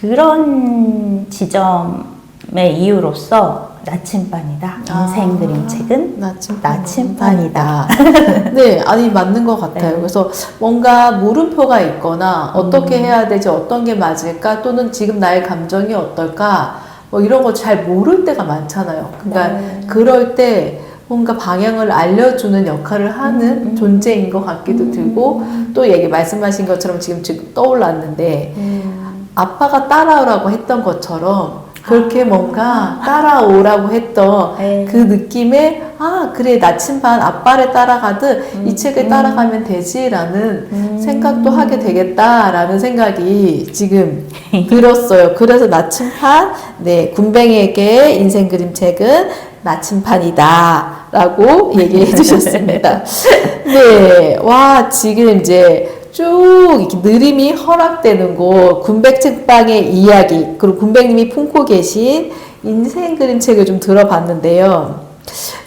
그런 지점의 이유로서 나침반이다. 인생 그림책은 나침반이다. 네, 아니 맞는 것 같아요. 그래서 뭔가 물음표가 있거나 어떻게 해야 되지, 어떤 게 맞을까, 또는 지금 나의 감정이 어떨까, 뭐 이런 거 잘 모를 때가 많잖아요. 그러니까 그럴 때 뭔가 방향을 알려주는 역할을 하는 존재인 것 같기도 들고 또 말씀하신 것처럼 지금 떠올랐는데 아빠가 따라오라고 했던 것처럼 그렇게 뭔가 따라오라고 했던 그 느낌에 그래 나침반 아빠를 따라가듯 이 책을 따라가면 되지라는 생각도 하게 되겠다라는 생각이 지금 들었어요. 그래서 나침반 군뱅이에게 인생 그림책은 나침반이다 라고 얘기해 주셨습니다. 네, 와 지금 이제 쭉 이렇게 느림이 허락되는 곳, 군백책방의 이야기, 그리고 군백님이 품고 계신 인생 그림책을 좀 들어봤는데요.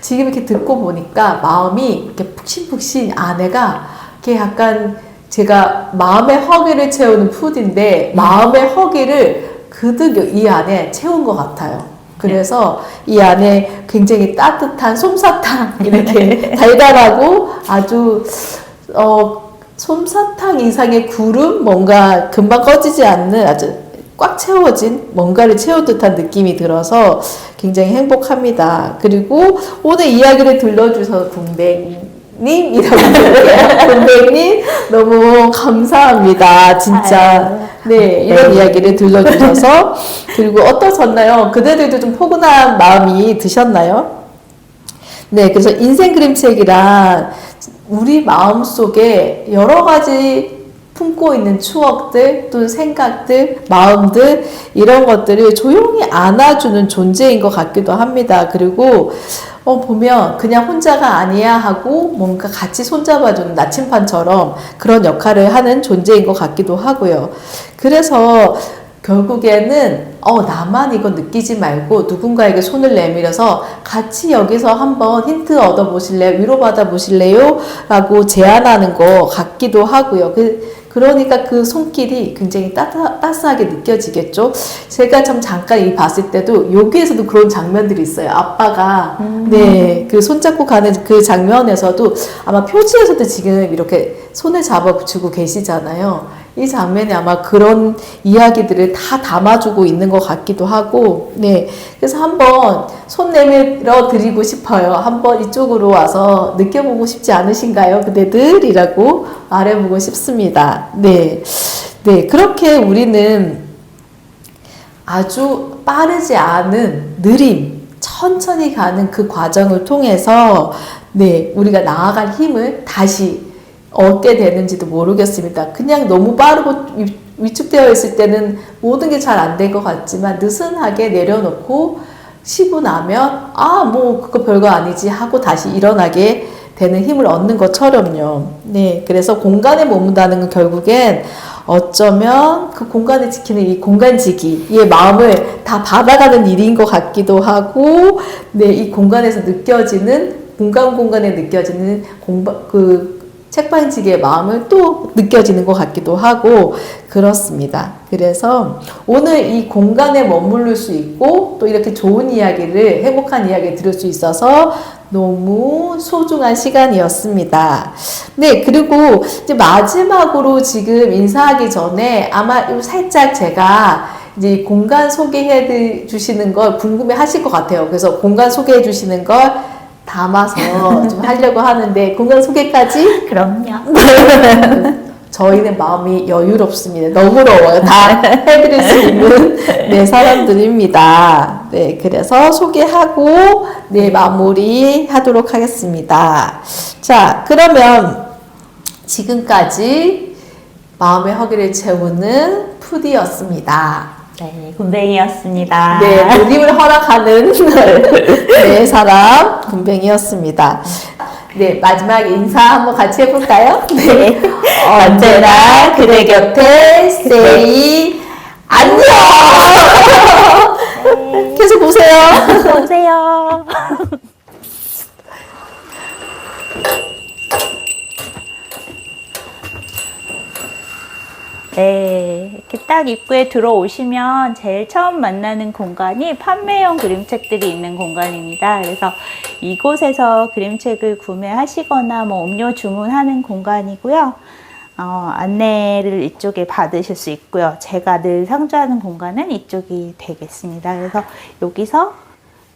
지금 이렇게 듣고 보니까 마음이 이렇게 푹신푹신 아내가 이렇게 약간 제가 마음의 허기를 채우는 푸드인데 마음의 허기를 그득 이 안에 채운 것 같아요. 그래서 이 안에 굉장히 따뜻한 솜사탕 이렇게 달달하고 아주 솜사탕 이상의 구름 뭔가 금방 꺼지지 않는 아주 꽉 채워진 뭔가를 채운 듯한 느낌이 들어서 굉장히 행복합니다. 그리고 오늘 이야기를 들려주셔서 군뱅님이라고 부를게요. 군뱅님 너무 감사합니다. 진짜 네 이런 이야기를 들려주셔서 그리고 어떠셨나요? 그대들도 좀 포근한 마음이 드셨나요? 네, 그래서 인생 그림책이란 우리 마음속에 여러 가지 품고 있는 추억들, 또 생각들, 마음들 이런 것들을 조용히 안아주는 존재인 것 같기도 합니다. 그리고 보면 그냥 혼자가 아니야 하고 뭔가 같이 손잡아주는 나침반처럼 그런 역할을 하는 존재인 것 같기도 하고요. 그래서 결국에는 나만 이거 느끼지 말고 누군가에게 손을 내밀어서 같이 여기서 한번 힌트 얻어보실래요? 위로받아 보실래요? 라고 제안하는 것 같기도 하고요. 그러니까 그 손길이 굉장히 따스하게 느껴지겠죠? 제가 참 잠깐 이 봤을 때도 여기에서도 그런 장면들이 있어요. 아빠가 네, 그 손잡고 가는 그 장면에서도 아마 표지에서도 지금 이렇게 손을 잡아주고 계시잖아요. 이 장면에 아마 그런 이야기들을 다 담아주고 있는 것 같기도 하고, 네. 그래서 한번 손 내밀어 드리고 싶어요. 한번 이쪽으로 와서 느껴보고 싶지 않으신가요? 그대들이라고 말해보고 싶습니다. 네. 네. 그렇게 우리는 아주 빠르지 않은 느림, 천천히 가는 그 과정을 통해서, 네. 우리가 나아갈 힘을 다시 얻게 되는지도 모르겠습니다. 그냥 너무 빠르고 위축되어 있을 때는 모든 게 잘 안 될 것 같지만 느슨하게 내려놓고 쉬고 나면 그거 별거 아니지 하고 다시 일어나게 되는 힘을 얻는 것처럼요. 네, 그래서 공간에 머문다는 건 결국엔 어쩌면 그 공간을 지키는 이 공간지기의 마음을 다 받아가는 일인 것 같기도 하고, 네, 이 공간에서 느껴지는 공간에 느껴지는 책방지기의 마음을 또 느껴지는 것 같기도 하고 그렇습니다. 그래서 오늘 이 공간에 머무를 수 있고 또 이렇게 좋은 이야기를 행복한 이야기를 들을 수 있어서 너무 소중한 시간이었습니다. 네, 그리고 이제 마지막으로 지금 인사하기 전에 아마 살짝 제가 이제 공간 소개해 주시는 걸 궁금해 하실 것 같아요. 그래서 공간 소개해 주시는 걸 담아서 좀 하려고 하는데 공간 소개까지? 그럼요. 저희는 마음이 여유롭습니다. 너무러워요. 다 해드릴 수 있는 네, 사람들입니다. 네, 그래서 소개하고 네, 마무리 하도록 하겠습니다. 자, 그러면 지금까지 마음의 허기를 채우는 푸디였습니다. 네, 군뱅이였습니다. 네, 누림을 허락하는 네 사람 군뱅이였습니다. 네, 마지막 인사 한번 같이 해볼까요? 네, 언제나 그대 곁에 세이 안녕. 네. 계속 보세요. 오세요. 네, 이렇게 딱 입구에 들어오시면 제일 처음 만나는 공간이 판매용 그림책들이 있는 공간입니다. 그래서 이곳에서 그림책을 구매하시거나 음료 주문하는 공간이고요. 안내를 이쪽에 받으실 수 있고요. 제가 늘 상주하는 공간은 이쪽이 되겠습니다. 그래서 여기서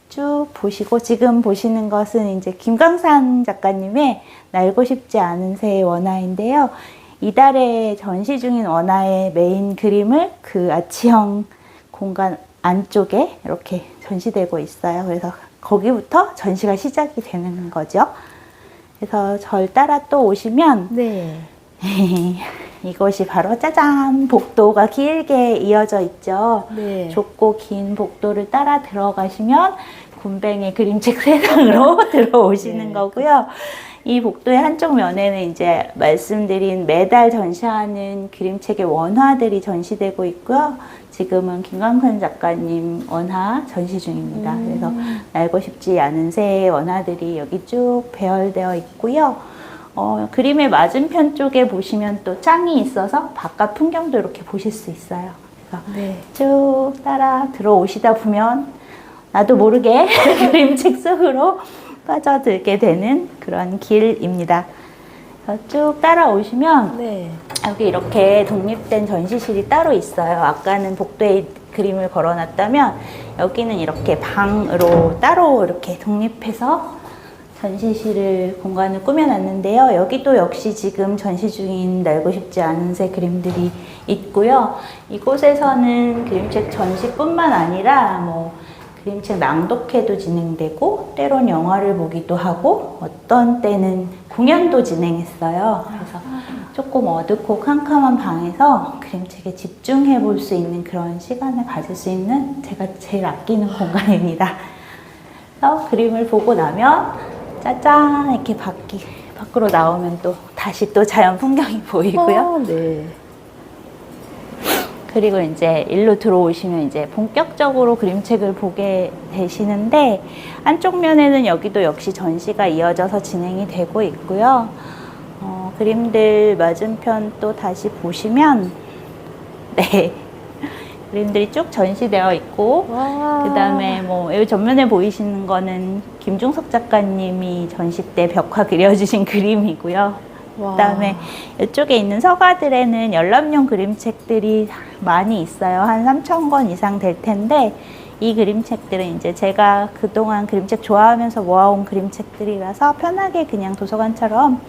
쭉 보시고 지금 보시는 것은 이제 김광산 작가님의 날고 싶지 않은 새의 원화인데요. 이달에 전시 중인 원화의 메인 그림을 그 아치형 공간 안쪽에 이렇게 전시되고 있어요. 그래서 거기부터 전시가 시작이 되는 거죠. 그래서 절 따라 또 오시면 네. 이것이 바로 짜잔! 복도가 길게 이어져 있죠. 네. 좁고 긴 복도를 따라 들어가시면 군뱅의 그림책 세상으로 들어오시는 네. 거고요. 이 복도의 한쪽 면에는 이제 말씀드린 매달 전시하는 그림책의 원화들이 전시되고 있고요. 지금은 김광선 작가님 원화 전시 중입니다. 그래서 날고 싶지 않은 새의 원화들이 여기 쭉 배열되어 있고요. 그림의 맞은편 쪽에 보시면 또 창이 있어서 바깥 풍경도 이렇게 보실 수 있어요. 그래서 네. 쭉 따라 들어오시다 보면 나도 모르게 그림책 속으로 빠져들게 되는 그런 길입니다. 쭉 따라오시면 네. 여기 이렇게 독립된 전시실이 따로 있어요. 아까는 복도에 그림을 걸어놨다면 여기는 이렇게 방으로 따로 이렇게 독립해서 전시실을 공간을 꾸며놨는데요. 여기도 역시 지금 전시 중인 날고 싶지 않은 새 그림들이 있고요. 이곳에서는 그림책 전시뿐만 아니라 그림책 낭독회도 진행되고 때론 영화를 보기도 하고 어떤 때는 공연도 진행했어요. 그래서 조금 어둡고 캄캄한 방에서 그림책에 집중해 볼 수 있는 그런 시간을 가질 수 있는 제가 제일 아끼는 공간입니다. 그래서 그림을 보고 나면 짜잔 이렇게 밖으로 나오면 또 다시 또 자연 풍경이 보이고요. 네. 그리고 이제 일로 들어오시면 이제 본격적으로 그림책을 보게 되시는데 한쪽 면에는 여기도 역시 전시가 이어져서 진행이 되고 있고요. 그림들 맞은편 또 다시 보시면 네 그림들이 쭉 전시되어 있고 그 다음에 뭐 여기 전면에 보이시는 거는 김중석 작가님이 전시 때 벽화 그려주신 그림이고요. 그다음에 이쪽에 있는 서가들에는 열람용 그림책들이 많이 있어요. 한 3,000권 이상 될 텐데 이 그림책들은 이제 제가 그동안 그림책 좋아하면서 모아온 그림책들이라서 편하게 그냥 도서관처럼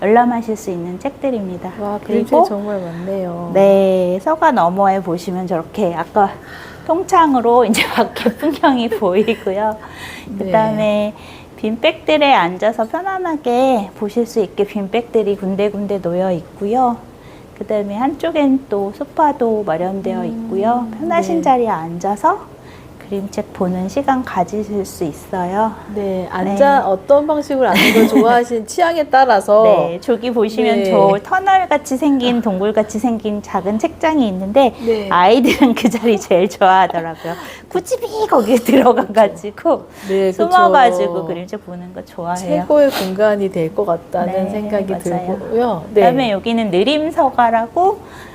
열람하실 수 있는 책들입니다. 와, 그림책 정말 많네요. 네, 서가 너머에 보시면 저렇게 아까 통창으로 이제 밖에 풍경이 보이고요. 그다음에 빈백들에 앉아서 편안하게 보실 수 있게 빈백들이 군데군데 놓여 있고요. 그 다음에 한쪽엔 또 소파도 마련되어 있고요. 편하신 자리에 앉아서 그림책 보는 시간 가지실 수 있어요. 네, 어떤 방식으로 앉는 걸 좋아하시는 취향에 따라서. 네, 저기 보시면 저 터널 같이 생긴 동굴 같이 생긴 작은 책장이 있는데 아이들은 그 자리 제일 좋아하더라고요. 꾸집이 거기에 들어가가지고 숨어가지고 그림책 보는 거 좋아해요. 최고의 공간이 될 것 같다는 생각이 들고요. 그다음에 여기는 느림서가라고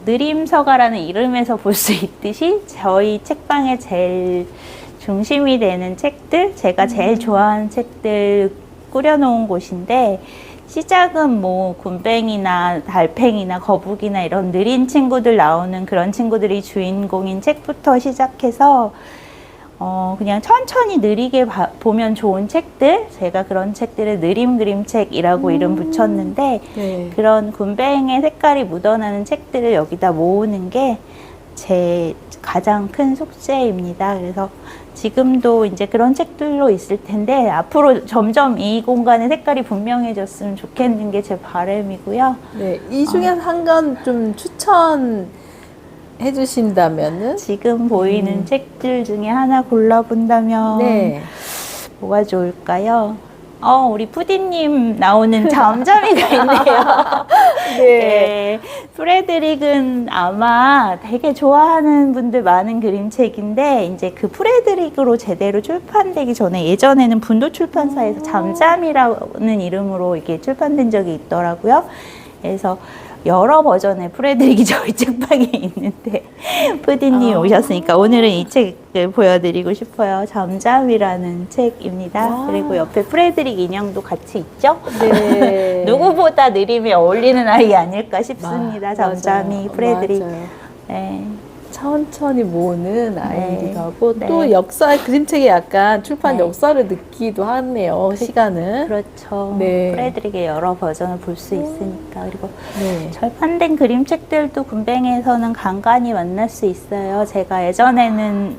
느림서가라는 이름에서 볼 수 있듯이 저희 책방의 제일 중심이 되는 책들, 제가 제일 좋아하는 책들 꾸려놓은 곳인데 시작은 뭐 굼벵이나 달팽이나 거북이나 이런 느린 친구들 나오는 그런 친구들이 주인공인 책부터 시작해서 그냥 천천히 느리게 보면 좋은 책들, 제가 그런 책들을 느림 그림책이라고 이름 붙였는데 그런 굼벵의 색깔이 묻어나는 책들을 여기다 모으는 게 제 가장 큰 숙제입니다. 그래서 지금도 이제 그런 책들로 있을 텐데 앞으로 점점 이 공간의 색깔이 분명해졌으면 좋겠는 게 제 바람이고요. 네, 이 중에 한 권 좀 추천 해주신다면은? 지금 보이는 책들 중에 하나 골라본다면 뭐가 좋을까요? 우리 푸디님 나오는 잠잠이가 있네요. 네. 프레드릭은 아마 되게 좋아하는 분들 많은 그림책인데 이제 그 프레드릭으로 제대로 출판되기 전에 예전에는 분도 출판사에서 잠잠이라는 이름으로 이게 출판된 적이 있더라고요. 그래서 여러 버전의 프레드릭이 저희 책방에 있는데 푸디님 오셨으니까 오늘은 이 책을 보여드리고 싶어요. 잠잠이라는 책입니다. 그리고 옆에 프레드릭 인형도 같이 있죠? 네. 누구보다 느림에 어울리는 아이 아닐까 싶습니다. 잠잠이 프레드릭. 네. 천천히 모으는 아이기도 하고 또 역사 그림책에 약간 출판 역사를 느끼기도 하네요. 시간은. 그렇죠. 프레드릭의 여러 버전을 볼 수 있으니까. 그리고 절판된 그림책들도 굼벵에서는 간간히 만날 수 있어요. 제가 예전에는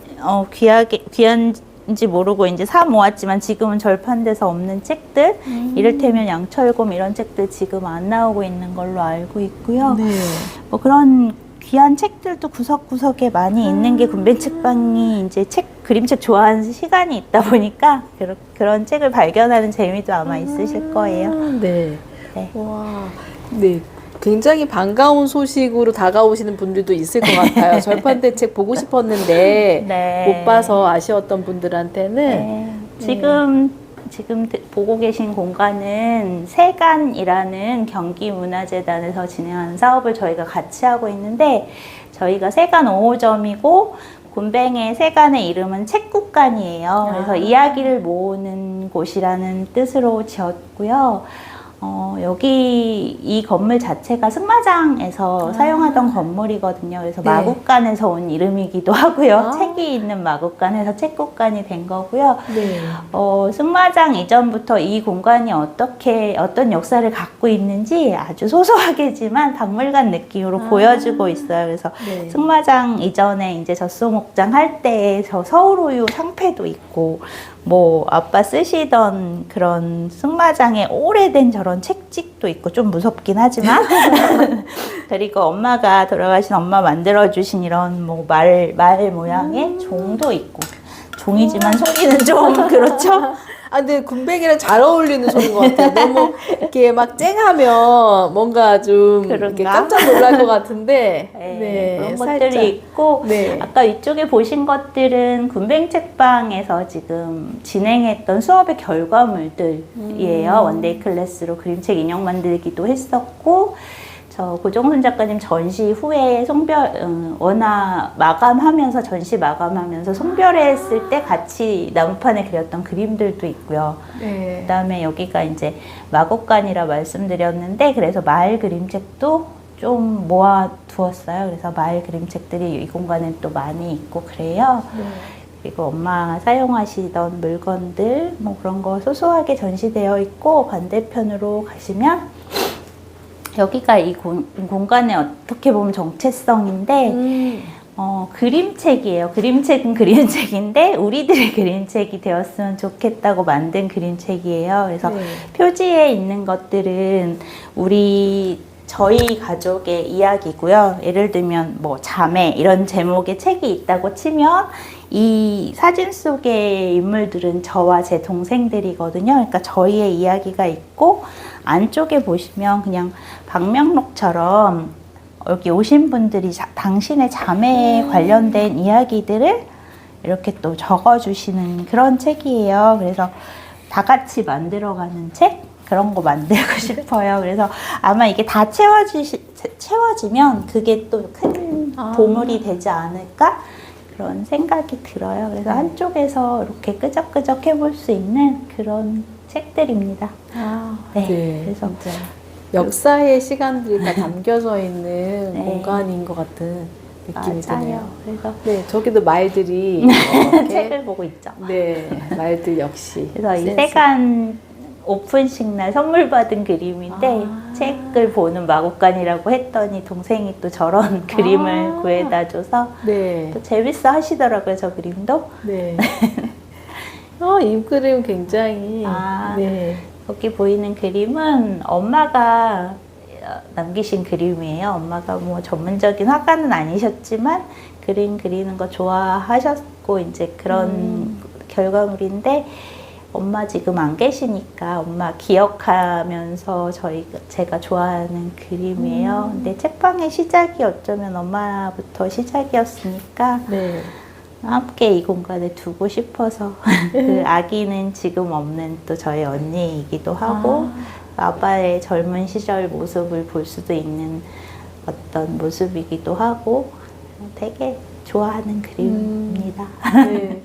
귀한지 모르고 이제 사 모았지만 지금은 절판돼서 없는 책들, 이를테면 양철곰 이런 책들 지금 안 나오고 있는 걸로 알고 있고요. 뭐 그런 귀한 책들도 구석구석에 많이 있는 게 굼벵 책방이 이제 그림책 좋아하는 시간이 있다 보니까 그런 책을 발견하는 재미도 아마 있으실 거예요. 와, 굉장히 반가운 소식으로 다가오시는 분들도 있을 것 같아요. 절판된 책 보고 싶었는데 못 봐서 아쉬웠던 분들한테는 지금 보고 계신 공간은 세간이라는 경기문화재단에서 진행하는 사업을 저희가 같이 하고 있는데 저희가 세간 5호점이고 굼벵의 세간의 이름은 책국간이에요. 그래서 이야기를 모으는 곳이라는 뜻으로 지었고요. 여기 이 건물 자체가 승마장에서 사용하던 건물이거든요. 그래서 마국간에서 온 이름이기도 하고요. 책이 있는 마국간에서 책국간이 된 거고요. 승마장 이전부터 이 공간이 어떤 역사를 갖고 있는지 아주 소소하게지만 박물관 느낌으로 보여주고 있어요. 그래서 승마장 이전에 이제 젖소목장 할 때 저 서울우유 상패도 있고 뭐 아빠 쓰시던 그런 승마장의 오래된 저런 그런 책찍도 있고 좀 무섭긴 하지만 그리고 엄마가 돌아가신 엄마 만들어주신 이런 뭐 말 모양의 종도 있고 종이지만 소리는 좀 그렇죠? 아, 근데 군뱅이랑 잘 어울리는 소리인 것 같아요. 너무 이렇게 막 쨍하면 뭔가 좀 이렇게 그런가? 깜짝 놀랄 것 같은데. 네, 그런 살짝. 것들이 있고 네. 아까 이쪽에 보신 것들은 군뱅 책방에서 지금 진행했던 수업의 결과물들이에요. 원데이 클래스로 그림책 인형 만들기도 했었고 저 고정순 작가님 전시 후에 원화 마감하면서 전시 마감하면서 송별했을 때 같이 나무판에 그렸던 그림들도 있고요. 네. 그다음에 여기가 이제 마곡간이라 말씀드렸는데 그래서 마을 그림책도 좀 모아 두었어요. 그래서 마을 그림책들이 이 공간에 또 많이 있고 그래요. 네. 그리고 엄마 사용하시던 물건들 뭐 그런 거 소소하게 전시되어 있고 반대편으로 가시면 여기가 이 공간의 어떻게 보면 정체성인데 그림책이에요. 그림책은 그림책인데 우리들의 그림책이 되었으면 좋겠다고 만든 그림책이에요. 그래서 네. 표지에 있는 것들은 저희 가족의 이야기고요. 예를 들면 뭐 자매 이런 제목의 책이 있다고 치면 이 사진 속의 인물들은 저와 제 동생들이거든요. 그러니까 저희의 이야기가 있고 안쪽에 보시면 그냥 방명록처럼 여기 오신 분들이 당신의 자매에 관련된 이야기들을 이렇게 또 적어주시는 그런 책이에요. 그래서 다 같이 만들어가는 책? 그런 거 만들고 싶어요. 그래서 아마 이게 다 채워지면 그게 또 큰 보물이 되지 않을까? 그런 생각이 들어요. 그래서 한쪽에서 이렇게 끄적끄적 해볼 수 있는 그런 책들입니다. 네. 그래서 진짜 역사의 시간들이 다 담겨져 있는 네. 공간인 것 같은 느낌이 드네요. 그래서 네, 저기도 말들이 이렇게 책을 보고 있죠. 네, 말들 역시. 그래서 이 센스. 세간 오픈식 날 선물 받은 그림인데 책을 보는 마곡간이라고 했더니 동생이 또 저런 그림을 구해다 줘서 네. 또 재밌어 하시더라고요. 저 그림도. 네. 이 그림 굉장히. 네. 여기 보이는 그림은 엄마가 남기신 그림이에요. 엄마가 뭐 전문적인 화가는 아니셨지만 그림 그리는 거 좋아하셨고 이제 그런 결과물인데 엄마 지금 안 계시니까 엄마 기억하면서 제가 좋아하는 그림이에요. 근데 책방의 시작이 어쩌면 엄마부터 시작이었으니까 네. 함께 이 공간에 두고 싶어서 그 아기는 지금 없는 또 저희 언니이기도 하고 아빠의 젊은 시절 모습을 볼 수도 있는 어떤 모습이기도 하고 되게 좋아하는 그림입니다. 네.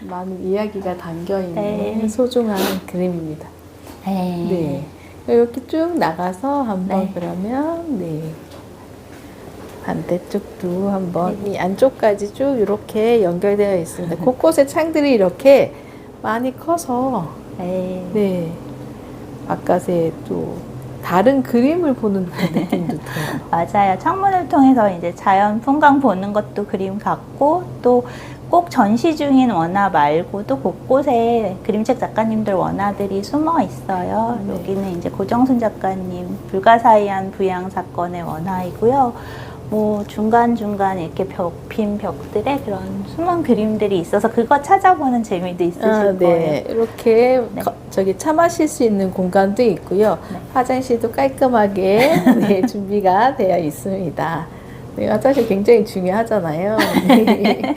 많은 이야기가 담겨있는 네. 소중한 그림입니다. 네. 네. 이렇게 쭉 나가서 한번 네. 그러면 네. 반대쪽도 한번 이 안쪽까지 쭉 이렇게 연결되어 있습니다. 곳곳에 창들이 이렇게 많이 커서 네. 바깥에 또 다른 그림을 보는 그 느낌도 들어요. 맞아요. 창문을 통해서 이제 자연 풍광 보는 것도 그림 같고 또 꼭 전시 중인 원화 말고도 곳곳에 그림책 작가님들 원화들이 숨어 있어요. 네. 여기는 이제 고정순 작가님 불가사의한 부양 사건의 원화이고요. 뭐 중간중간 이렇게 빈 벽들에 그런 숨은 그림들이 있어서 그거 찾아보는 재미도 있으실 거예요. 네. 이렇게 네. 저기 차 마실 수 있는 공간도 있고요. 네. 화장실도 깔끔하게 네, 준비가 되어 있습니다. 네, 화장실 굉장히 중요하잖아요. 네.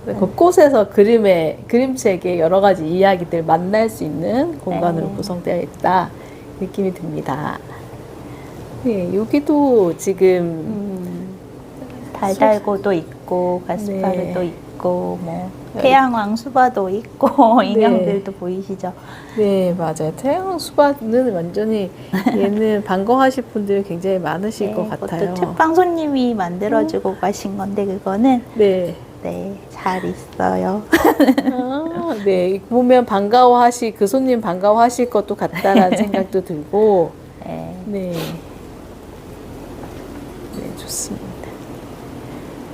곳곳에서 그림책의 여러 가지 이야기들 만날 수 있는 공간으로 네. 구성되어 있다 느낌이 듭니다. 네, 여기도 지금 달달고도 있고 가스파르도 네. 있고 뭐 태양왕 수바도 있고 인형들도 보이시죠? 네, 맞아요. 태양 수박은 완전히 얘는 반가워하실 분들이 굉장히 많으실 것 같아요. 그것도 책방 손님이 만들어주고 가신 건데 그거는 네. 잘 있어요. 네, 보면 그 손님 반가워하실 것도 같다라는 생각도 들고, 네. 네, 좋습니다.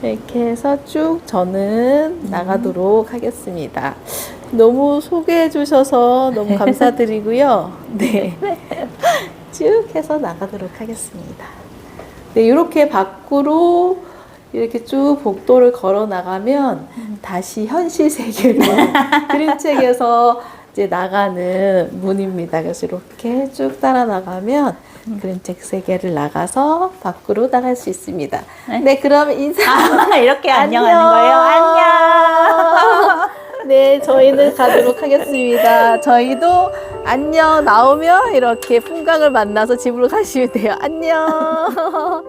이렇게 해서 쭉 저는 나가도록 하겠습니다. 너무 소개해 주셔서 너무 감사드리고요. 네. 쭉 해서 나가도록 하겠습니다. 네, 이렇게 밖으로 이렇게 쭉 복도를 걸어 나가면 다시 현실 세계로 그림책에서 이제 나가는 문입니다. 그래서 이렇게 쭉 따라 나가면 그림책 세계를 나가서 밖으로 나갈 수 있습니다. 네, 그럼 인사. 이렇게 안녕하는 거예요. 안녕. 네, 저희는 가도록 하겠습니다. 저희도 안녕 나오면 이렇게 풍광을 만나서 집으로 가시면 돼요. 안녕.